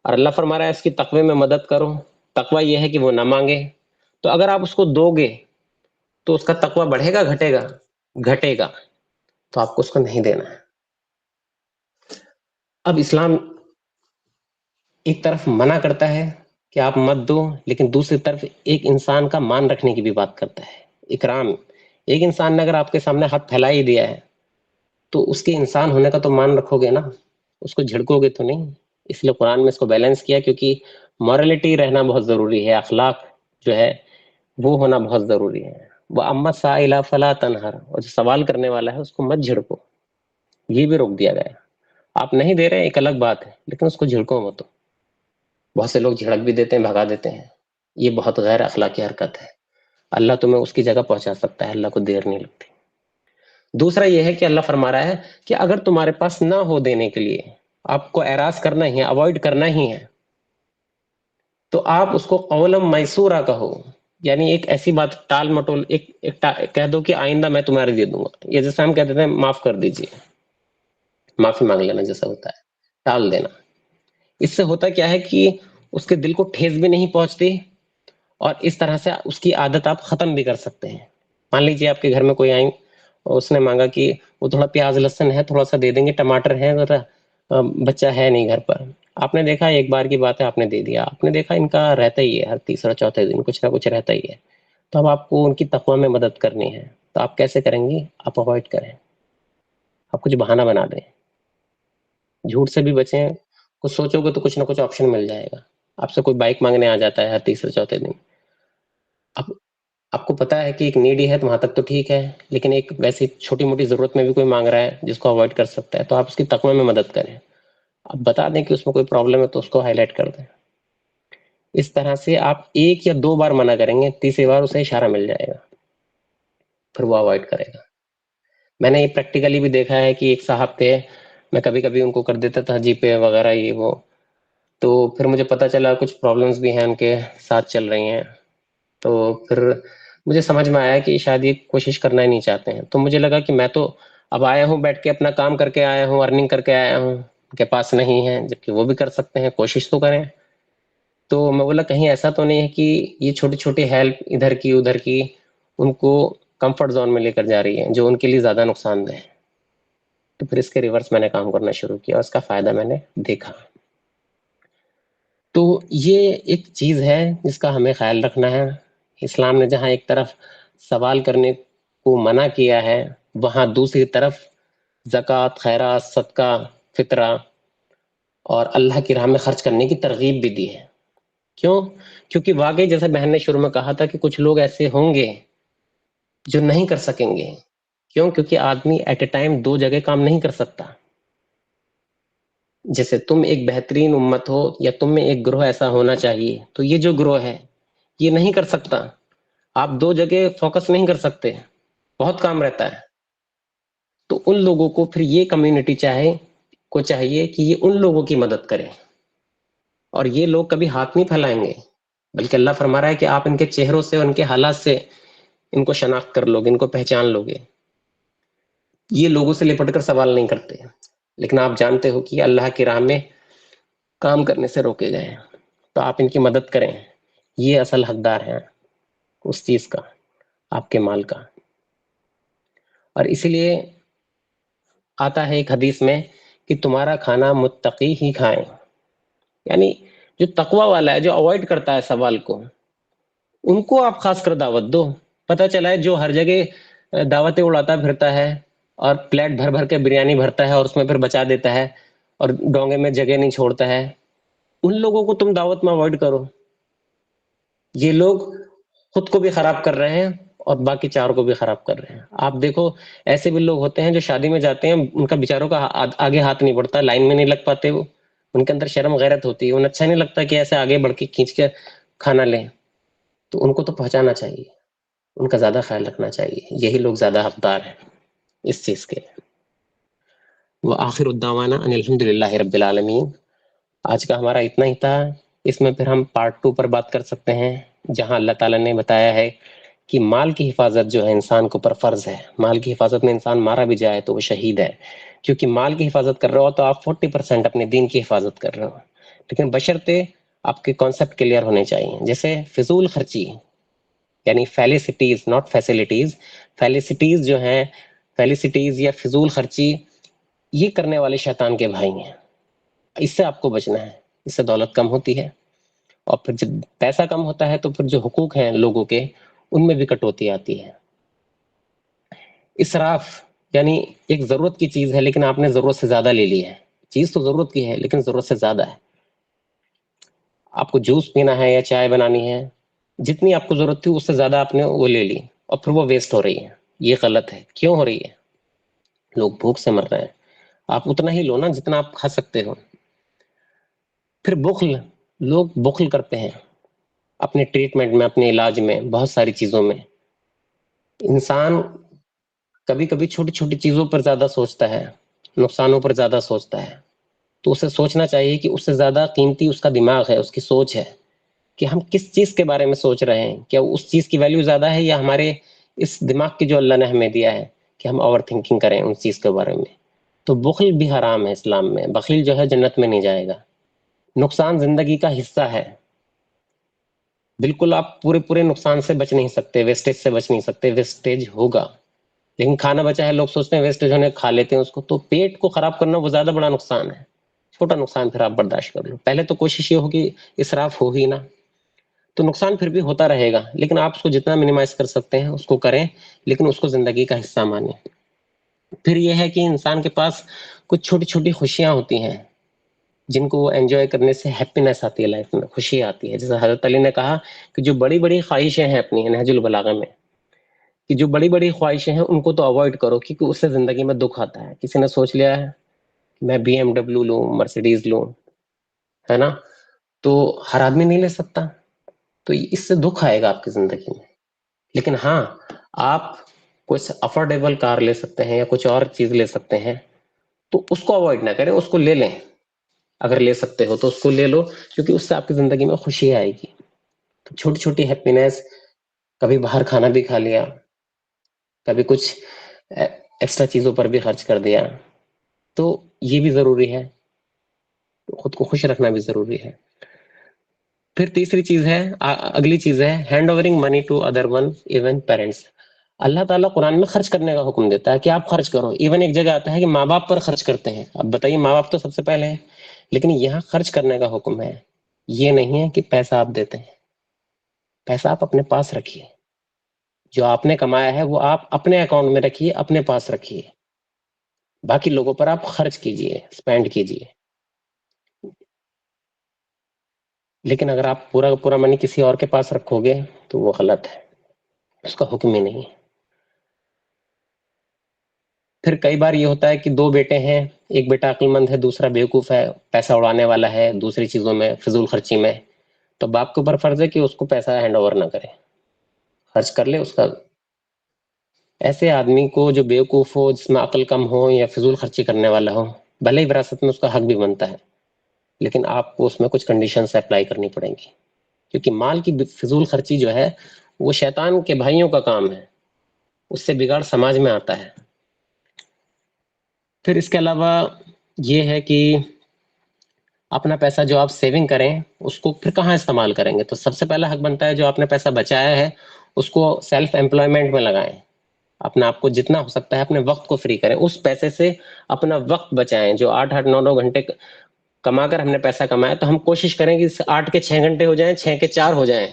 اور اللہ فرما رہا ہے اس کی تقوی میں مدد کرو. تقوی یہ ہے کہ وہ نہ مانگے. تو اگر آپ اس کو دو گے تو اس کا تقوی بڑھے گا گھٹے گا؟ گھٹے گا. تو آپ کو اس کو نہیں دینا ہے. اب اسلام ایک طرف منع کرتا ہے کہ آپ مت دو, لیکن دوسری طرف ایک انسان کا مان رکھنے کی بھی بات کرتا ہے, اکرام. ایک انسان نے اگر آپ کے سامنے ہاتھ پھیلا ہی دیا ہے تو اس کے انسان ہونے کا تو مان رکھو گے نا, اس کو جھڑکو گے تو نہیں. اس لیے قرآن میں اس کو بیلنس کیا, کیونکہ مورالٹی رہنا بہت ضروری ہے, اخلاق جو ہے وہ ہونا بہت ضروری ہے. وہ اما سائلہ فلا تنہر, اور جو سوال کرنے والا ہے اس کو مت جھڑکو, یہ بھی روک دیا گیا. آپ نہیں دے رہے ایک الگ بات ہے, لیکن اس کو جھڑکو مت. بہت سے لوگ جھڑک بھی دیتے ہیں, بھگا دیتے ہیں. یہ بہت غیر اخلاقی حرکت ہے. اللہ تمہیں اس کی جگہ پہنچا سکتا ہے, اللہ کو دیر نہیں لگتی. دوسرا یہ ہے کہ اللہ فرما رہا ہے کہ اگر تمہارے پاس نہ ہو دینے کے لیے, آپ کو اعراض کرنا ہی ہے, اوائڈ کرنا ہی ہے, تو آپ اس کو قولا میسورا کہو. یعنی ایک ایسی بات ٹال مٹول, ایک کہہ دو کہ آئندہ میں تمہارے دے دوں گا. یہ جیسے ہم کہتے ہیں معاف کر دیجیے, معافی مانگ لینا جیسا ہوتا ہے, ٹال دینا. اس سے ہوتا کیا ہے کہ اس کے دل کو ٹھیس بھی نہیں پہنچتی, اور اس طرح سے اس کی عادت آپ ختم بھی کر سکتے ہیں. مان لیجیے آپ کے گھر میں کوئی آئیں اور اس نے مانگا کہ وہ تھوڑا پیاز لہسن ہے, تھوڑا سا دے دیں گے, ٹماٹر ہے, بچہ ہے نہیں گھر پر. آپ نے دیکھا ایک بار کی بات ہے, آپ نے دے دیا. آپ نے دیکھا ان کا رہتا ہی ہے, ہر تیسرا چوتھے دن کچھ نہ کچھ رہتا ہی ہے. تو اب آپ کو ان کی تقوی میں مدد کرنی ہے, تو آپ کیسے کریں گی؟ آپ اوائڈ کریں, آپ کچھ بہانہ بنا دیں, جھوٹ سے بھی بچیں. کچھ سوچو گے تو کچھ نہ کچھ آپشن مل جائے گا. آپ سے کوئی بائک مانگنے آ جاتا ہے ہر تیسرے چوتھے دن, اب آپ کو پتا ہے کہ ایک نیڈی ہے تو وہاں تک تو ٹھیک ہے, لیکن ایک ویسی چھوٹی موٹی ضرورت میں بھی کوئی مانگ رہا ہے جس کو اوائڈ کر سکتا ہے, تو آپ اس کی تقوی میں مدد کریں. اب بتا دیں کہ اس میں کوئی پرابلم ہے تو اس کو ہائی لائٹ کر دیں. اس طرح سے آپ ایک یا دو بار منع کریں گے, تیسری بار اسے اشارہ مل جائے گا, پھر وہ اوائڈ کرے گا. میں نے یہ پریکٹیکلی بھی دیکھا ہے کہ ایک صاحب تھے, میں کبھی کبھی ان کو کر دیتا تھا جی پے وغیرہ یہ وہ, تو پھر مجھے پتا چلا کچھ پرابلمس بھی ہیں ان کے ساتھ چل رہی ہیں. تو پھر مجھے سمجھ میں آیا کہ شاید یہ کوشش کرنا ہی نہیں چاہتے ہیں. تو مجھے لگا کہ میں تو اب آیا ہوں, بیٹھ کے اپنا کام کر کے آیا ہوں, ارننگ کر کے آیا ہوں, ان کے پاس نہیں ہے, جبکہ وہ بھی کر سکتے ہیں, کوشش تو کریں. تو میں بولا کہیں ایسا تو نہیں ہے کہ یہ چھوٹی چھوٹی ہیلپ ادھر کی ادھر کی ان کو کمفرٹ زون میں لے کر جا رہی ہے, جو ان کے لیے زیادہ نقصان دہ ہے. تو پھر اس کے ریورس میں نے کام کرنا شروع کیا, اور اس کا فائدہ میں نے دیکھا. تو یہ ایک چیز ہے جس کا ہمیں خیال رکھنا ہے. اسلام نے جہاں ایک طرف سوال کرنے کو منع کیا ہے, وہاں دوسری طرف زکوٰۃ, خیرات, صدقہ, فطرہ اور اللہ کی راہ میں خرچ کرنے کی ترغیب بھی دی ہے. کیوں؟ کیونکہ واقعی جیسے بہن نے شروع میں کہا تھا کہ کچھ لوگ ایسے ہوں گے جو نہیں کر سکیں گے. کیوں؟ کیونکہ آدمی ایٹ اے ٹائم دو جگہ کام نہیں کر سکتا. جیسے تم ایک بہترین امت ہو, یا تم میں ایک گروہ ایسا ہونا چاہیے, تو یہ جو گروہ ہے یہ نہیں کر سکتا. آپ دو جگہ فوکس نہیں کر سکتے, بہت کام رہتا ہے. تو ان لوگوں کو پھر یہ کمیونٹی چاہیے کہ یہ ان لوگوں کی مدد کرے، اور یہ لوگ کبھی ہاتھ نہیں پھیلائیں گے، بلکہ اللہ فرما رہا ہے کہ آپ ان کے چہروں سے، ان کے حالات سے ان کو شناخت کر لو گے، ان کو پہچان لو گے۔ یہ لوگوں سے لپٹ کر سوال نہیں کرتے، لیکن آپ جانتے ہو کہ اللہ کی راہ میں کام کرنے سے روکے گئے ہیں، تو آپ ان کی مدد کریں، یہ اصل حقدار ہیں اس چیز کا، آپ کے مال کا۔ اور اسی لیے آتا ہے ایک حدیث میں کہ تمہارا کھانا متقی ہی کھائیں، یعنی جو تقوی والا ہے، جو اوائڈ کرتا ہے سوال کو، ان کو آپ خاص کر دعوت دو۔ پتہ چلا ہے جو ہر جگہ دعوتیں اڑاتا پھرتا ہے اور پلیٹ بھر بھر کے بریانی بھرتا ہے اور اس میں پھر بچا دیتا ہے اور ڈونگے میں جگہ نہیں چھوڑتا ہے، ان لوگوں کو تم دعوت میں اوائڈ کرو۔ یہ لوگ خود کو بھی خراب کر رہے ہیں اور باقی چار کو بھی خراب کر رہے ہیں۔ آپ دیکھو ایسے بھی لوگ ہوتے ہیں جو شادی میں جاتے ہیں، ان کا بیچاروں کا آگے ہاتھ نہیں بڑھتا، لائن میں نہیں لگ پاتے، وہ ان کے اندر شرم غیرت ہوتی ہے، انہیں اچھا نہیں لگتا کہ ایسے آگے بڑھ کے کھینچ کے کھانا لیں، تو ان کو تو پہنچانا چاہیے، ان کا زیادہ خیال رکھنا چاہیے، یہی لوگ زیادہ حقدار ہیں اس چیز کے۔ وآخر الدعوانا ان الحمد للہ رب العالمین۔ آج کا ہمارا اتنا ہی تھا، اس میں پھر ہم پارٹ 2 پر بات کر سکتے ہیں، جہاں اللہ تعالیٰ نے بتایا ہے کہ مال کی حفاظت جو ہے انسان کو پر فرض ہے۔ مال کی حفاظت میں انسان مارا بھی جائے تو وہ شہید ہے، کیونکہ مال کی حفاظت کر رہے ہو تو آپ 40% اپنے دین کی حفاظت کر رہے ہو، لیکن بشرطے آپ کے کانسیپٹ کلیئر ہونے چاہیے۔ جیسے فضول خرچی، یعنی فیلسٹیز ناٹ فیسلٹیز، فیلسٹیز جو ہیں، فیلسٹیز یا فضول خرچی، یہ کرنے والے شیطان کے بھائی ہیں، اس سے آپ کو بچنا ہے۔ اس سے دولت کم ہوتی ہے، اور پھر جب پیسہ کم ہوتا ہے تو پھر جو حقوق ہیں لوگوں کے، ان میں بھی کٹوتی آتی ہے۔ اسراف یعنی ایک ضرورت کی چیز ہے لیکن آپ نے ضرورت سے زیادہ لے لی ہے، چیز تو ضرورت کی ہے لیکن ضرورت سے زیادہ ہے۔ آپ کو جوس پینا ہے یا چائے بنانی ہے، جتنی آپ کو ضرورت تھی اس سے زیادہ آپ نے وہ لے لی اور پھر وہ ویسٹ ہو رہی ہے، یہ غلط ہے۔ کیوں ہو رہی ہے؟ لوگ بھوک سے مر رہے ہیں، آپ اتنا ہی لو نا جتنا آپ کھا سکتے ہو۔ پھر بخل، لوگ بخل کرتے ہیں اپنے ٹریٹمنٹ میں، اپنے علاج میں، بہت ساری چیزوں میں۔ انسان کبھی کبھی چھوٹی چھوٹی چیزوں پر زیادہ سوچتا ہے، نقصانوں پر زیادہ سوچتا ہے، تو اسے سوچنا چاہیے کہ اس سے زیادہ قیمتی اس کا دماغ ہے، اس کی سوچ ہے، کہ ہم کس چیز کے بارے میں سوچ رہے ہیں، کیا اس چیز کی ویلیو زیادہ ہے یا ہمارے اس دماغ کی جو اللہ نے ہمیں دیا ہے کہ ہم اوور تھنکنگ کریں اس چیز کے بارے میں۔ تو بخل بھی حرام ہے اسلام میں، بخیل جو ہے جنت میں نہیں جائے گا۔ نقصان زندگی کا حصہ ہے، بالکل آپ پورے نقصان سے بچ نہیں سکتے، ویسٹیج سے بچ نہیں سکتے، ویسٹیج ہوگا، لیکن کھانا بچا ہے، لوگ سوچتے ہیں ویسٹیج ہونے کھا لیتے ہیں اس کو، تو پیٹ کو خراب کرنا وہ زیادہ بڑا نقصان ہے، چھوٹا نقصان پھر آپ برداشت کر لو۔ پہلے تو کوشش یہ ہوگی اسراف ہو ہی نہ، تو نقصان پھر بھی ہوتا رہے گا، لیکن آپ اس کو جتنا منیمائز کر سکتے ہیں اس کو کریں، لیکن اس کو زندگی کا حصہ مانیں۔ پھر یہ ہے کہ انسان کے پاس کچھ چھوٹی چھوٹی خوشیاں ہوتی ہیں جن کو وہ انجوائے کرنے سے ہیپینس آتی ہے، لائف میں خوشی آتی ہے۔ جیسے حضرت علی نے کہا کہ جو بڑی بڑی خواہشیں ہیں اپنی، نہج البلاغہ میں، کہ جو بڑی بڑی خواہشیں ہیں ان کو تو اوائڈ کرو، کیونکہ اس سے زندگی میں دکھ آتا ہے۔ کسی نے سوچ لیا ہے میں BMW لوں، مرسیڈیز لوں، ہے نا، تو ہر آدمی نہیں لے سکتا، تو اس سے دکھ آئے گا آپ کی زندگی میں۔ لیکن ہاں، آپ کچھ افورڈیبل کار لے سکتے ہیں یا کچھ اور چیز لے سکتے ہیں، تو اس کو اوائڈ نہ کریں، اس کو لے لیں، اگر لے سکتے ہو تو اس کو لے لو، کیونکہ اس سے آپ کی زندگی میں خوشی آئے گی۔ تو چھوٹی چھوٹی ہیپینس، کبھی باہر کھانا بھی کھا لیا، کبھی کچھ ایکسٹرا چیزوں پر بھی خرچ کر دیا، تو یہ بھی ضروری ہے، خود کو خوش رکھنا بھی ضروری ہے۔ پھر تیسری چیز ہے، اگلی چیز ہے hand overing money to other one, even parents. اللہ تعالیٰ قرآن میں خرچ کرنے کا حکم دیتا ہے کہ آپ خرچ کرو، ایون ایک جگہ آتا ہے کہ ماں باپ پر خرچ کرتے ہیں۔ اب بتائیے، ماں باپ تو سب سے پہلے ہیں، لیکن یہاں خرچ کرنے کا حکم ہے، یہ نہیں ہے کہ پیسہ آپ دیتے ہیں۔ پیسہ آپ اپنے پاس رکھیے، جو آپ نے کمایا ہے وہ آپ اپنے اکاؤنٹ میں رکھیے، اپنے پاس رکھیے، باقی لوگوں پر آپ خرچ کیجئے، اسپینڈ کیجئے۔ لیکن اگر آپ پورا کا پورا منی کسی اور کے پاس رکھو گے تو وہ غلط ہے، اس کا حکم ہی نہیں ہے۔ پھر کئی بار یہ ہوتا ہے کہ دو بیٹے ہیں، ایک بیٹا عقل مند ہے، دوسرا بیوقوف ہے، پیسہ اڑانے والا ہے دوسری چیزوں میں، فضول خرچی میں، تو باپ کے اوپر فرض ہے کہ اس کو پیسہ ہینڈ اوور نہ کرے، خرچ کر لے، اس کا ایسے آدمی کو جو بیوقوف ہو، جس میں عقل کم ہو یا فضول خرچی کرنے والا ہو، بھلے ہی وراثت میں اس کا حق بھی بنتا ہے، لیکن آپ کو اس میں کچھ کنڈیشنز اپلائی کرنی پڑیں گی، کیونکہ مال کی فضول خرچی جو ہے وہ شیطان کے بھائیوں کا کام ہے، اس سے بگاڑ سماج میں آتا ہے۔ پھر اس کے علاوہ یہ ہے کہ اپنا پیسہ جو آپ سیونگ کریں اس کو پھر کہاں استعمال کریں گے؟ تو سب سے پہلا حق بنتا ہے جو آپ نے پیسہ بچایا ہے اس کو سیلف ایمپلائمنٹ میں لگائیں، اپنا آپ کو جتنا ہو سکتا ہے اپنے وقت کو فری کریں، اس پیسے سے اپنا وقت بچائیں۔ جو 8-9 گھنٹے کما کر ہم نے پیسہ کمایا تو ہم کوشش کریں کہ 8 کے 6 گھنٹے ہو جائیں، 6 کے 4 ہو جائیں،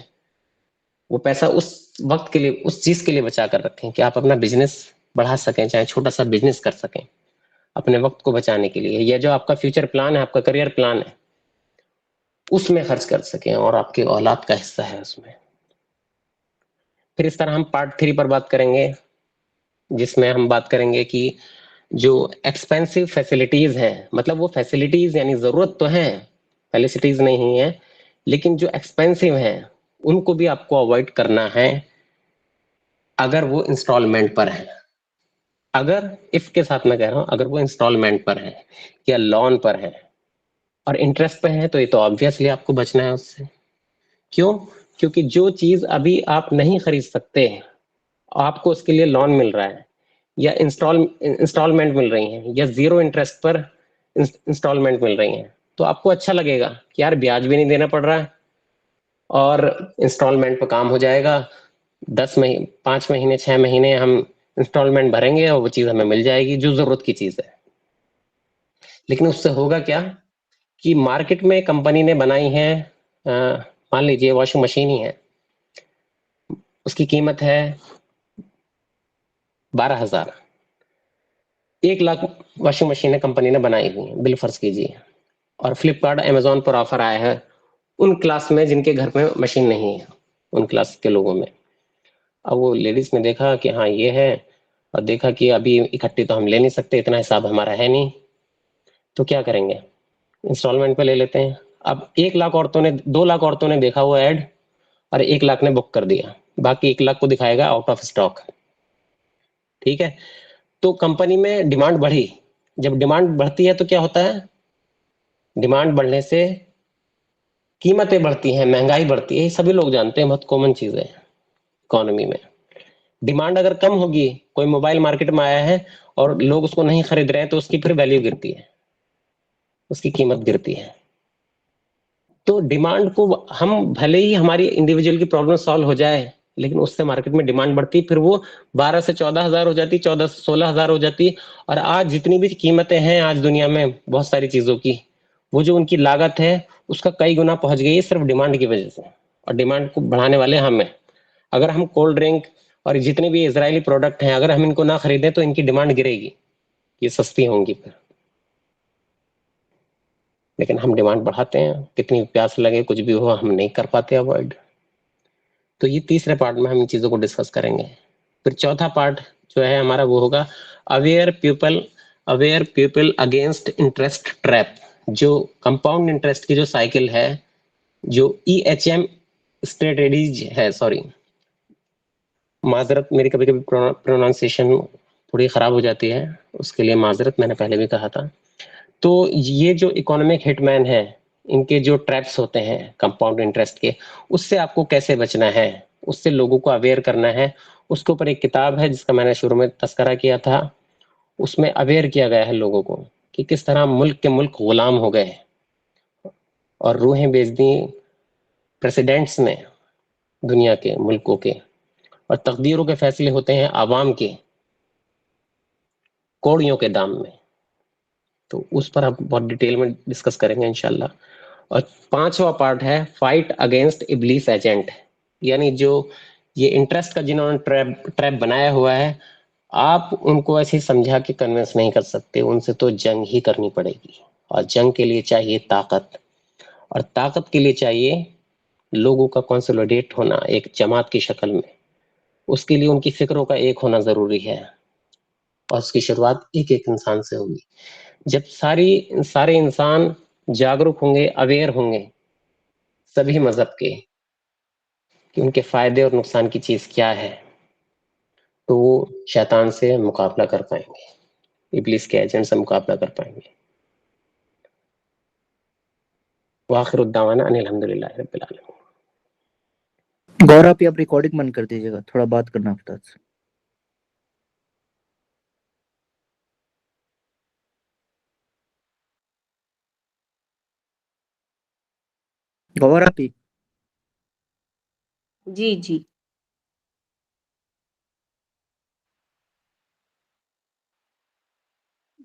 وہ پیسہ اس وقت کے لیے، اس چیز کے لیے بچا کر رکھیں کہ آپ اپنا بزنس بڑھا سکیں، چاہے چھوٹا سا بزنس کر سکیں اپنے وقت کو بچانے کے لیے، یا جو آپ کا فیوچر پلان ہے، آپ کا کریئر پلان ہے، اس میں خرچ کر سکیں اور آپ کے اولاد کا حصہ ہے اس میں۔ پھر اس طرح ہم پارٹ 3 پر بات کریں گے، جس میں ہم بات کریں گے کہ جو ایکسپینسو فیسلٹیز ہیں، مطلب وہ فیسلٹیز یعنی ضرورت تو ہیں، فیسلٹیز نہیں ہیں، لیکن جو ایکسپینسو ہیں ان کو بھی آپ کو اوائڈ کرنا ہے اگر وہ انسٹالمنٹ پر ہیں۔ اگر اف کے ساتھ میں کہہ رہا ہوں، اگر وہ انسٹالمنٹ پر ہیں یا لون پر ہیں اور انٹرسٹ پہ ہیں تو یہ تو آبویسلی آپ کو بچنا ہے اس سے۔ کیوں؟ کیونکہ جو چیز ابھی آپ نہیں خرید سکتے، آپ کو اس کے لیے لون مل رہا ہے یا انسٹالمنٹ مل رہی ہیں یا 0 انٹرسٹ پر انسٹالمنٹ مل رہی ہیں، تو آپ کو اچھا لگے گا کہ یار بیاج بھی نہیں دینا پڑ رہا ہے اور انسٹالمنٹ پہ کام ہو جائے گا، 5 مہینے 6 مہینے ہم انسٹالمنٹ بھریں گے اور وہ چیز ہمیں مل جائے گی جو ضرورت کی چیز ہے۔ لیکن اس سے ہوگا کیا کہ مارکیٹ میں کمپنی نے بنائی ہے، مان لیجیے واشنگ مشین ہی ہے، اس کی قیمت ہے 12,000، 1 لاکھ واشنگ مشینیں کمپنی نے بنائی ہوئی ہیں، بل فرض کیجیے، اور فلپکارٹ امیزون پر آفر آیا ہے ان کلاس میں جن کے گھر میں مشین نہیں ہے، ان کلاس کے لوگوں میں۔ اب وہ لیڈیز نے دیکھا کہ ہاں یہ ہے، اور دیکھا کہ ابھی اکٹھی تو ہم لے نہیں سکتے، اتنا حساب ہمارا ہے نہیں، تو کیا کریں گے؟ انسٹالمنٹ پہ لے لیتے ہیں۔ اب 1 لاکھ عورتوں نے، 2 لاکھ عورتوں نے دیکھا ہوا ایڈ اور 1 لاکھ نے بک کر دیا، باقی 1 لاکھ کو دکھائے گا آؤٹ آف اسٹاک، ٹھیک ہے؟ تو کمپنی میں ڈیمانڈ بڑھی، جب ڈیمانڈ بڑھتی ہے تو کیا ہوتا ہے؟ ڈیمانڈ بڑھنے سے قیمتیں بڑھتی ہیں، مہنگائی بڑھتی ہے، یہ سبھی لوگ جانتے ہیں، بہت کامن چیز ہے اکانومی میں۔ ڈیمانڈ اگر کم ہوگی، کوئی موبائل مارکیٹ میں آیا ہے اور لوگ اس کو نہیں خرید رہے ہیں تو اس کی پھر ویلیو گرتی ہے، اس کی قیمت گرتی ہے۔ تو ڈیمانڈ کو ہم بھلے ہی ہماری انڈیویجول کی پرابلم سالو ہو جائے، لیکن اس سے مارکیٹ میں ڈیمانڈ بڑھتی، پھر وہ 12 سے 14,000 ہو جاتی، 14 سے 16,000 ہو جاتی، اور آج جتنی بھی قیمتیں ہیں آج دنیا میں بہت ساری چیزوں کی، وہ جو ان کی لاگت ہے اس کا کئی گنا پہنچ گئی ہے صرف ڈیمانڈ کی وجہ سے، اور ڈیمانڈ کو بڑھانے والے ہم ہیں۔ اگر ہم کولڈ ڈرنک اور جتنے بھی اسرائیلی پروڈکٹ ہیں اگر ہم ان کو نہ خریدیں تو ان کی ڈیمانڈ گرے گی، یہ سستی ہوں گی پھر، لیکن ہم ڈیمانڈ بڑھاتے ہیں، کتنی پیاس لگے کچھ بھی ہو ہم نہیں کر پاتے اوائڈ۔ تو یہ تیسرے پارٹ میں ہم ان چیزوں کو ڈسکس کریں گے۔ پھر چوتھا پارٹ جو ہے ہمارا وہ ہوگا aware people against interest trap, جو کمپاؤنڈ انٹرسٹ کی جو سائیکل ہے، جو EHM اسٹریٹجیز ہے، سوری معذرت میری کبھی کبھی پروننسیشن تھوڑی خراب ہو جاتی ہے، اس کے لیے معذرت، میں نے پہلے بھی کہا تھا۔ تو یہ جو اکانومک ہٹ مین ہے، ان کے جو ٹریپس ہوتے ہیں کمپاؤنڈ انٹرسٹ کے، اس سے آپ کو کیسے بچنا ہے، اس سے لوگوں کو اویئر کرنا ہے، اس کے اوپر ایک کتاب ہے جس کا میں نے شروع میں تذکرہ کیا تھا، اس میں اویئر کیا گیا ہے لوگوں کو کہ کس طرح ملک کے ملک غلام ہو گئے اور روحیں بیچ دی پریسیڈنٹس نے دنیا کے ملکوں کے، اور تقدیروں کے فیصلے ہوتے ہیں عوام کے کوڑیوں کے دام میں۔ تو اس پر ہم بہت ڈیٹیل میں ڈسکس کریں گے انشاءاللہ۔ اور 5واں پارٹ ہے فائٹ اگینسٹ ابلیس ایجنٹ، یعنی جو یہ انٹرسٹ کا جنہوں نے ٹریپ بنایا ہوا ہے، آپ ان کو ایسے سمجھا کہ کنونس نہیں کر سکتے، ان سے تو جنگ ہی کرنی پڑے گی، اور جنگ کے لیے چاہیے طاقت، اور طاقت کے لیے چاہیے لوگوں کا کنسولیڈیٹ ہونا ایک جماعت کی شکل میں، اس کے لیے ان کی فکروں کا ایک ہونا ضروری ہے، اور اس کی شروعات ایک ایک انسان سے ہوگی۔ جب سارے انسان جاگرک ہوں گے، اویئر ہوں گے سبھی مذہب کے کہ ان کے فائدے اور نقصان کی چیز کیا ہے، تو وہ شیطان سے مقابلہ کر پائیں گے، ابلیس کے ایجنٹ سے مقابلہ کر پائیں گے. وآخر الدعوانا ان الحمدللہ رب العالمین. گور آپ ریکارڈنگ بند کر دیجیے گا، تھوڑا بات کرنا استاد سے. گور آپ جی جی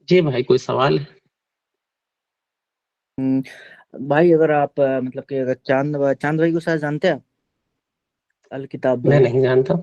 جی بھائی کوئی سوال ہے؟ بھائی اگر آپ مطلب کہ اگر چاند بھائی کو شاید جانتے ہیں الکتاب میں بھائی؟ نہیں جانتا.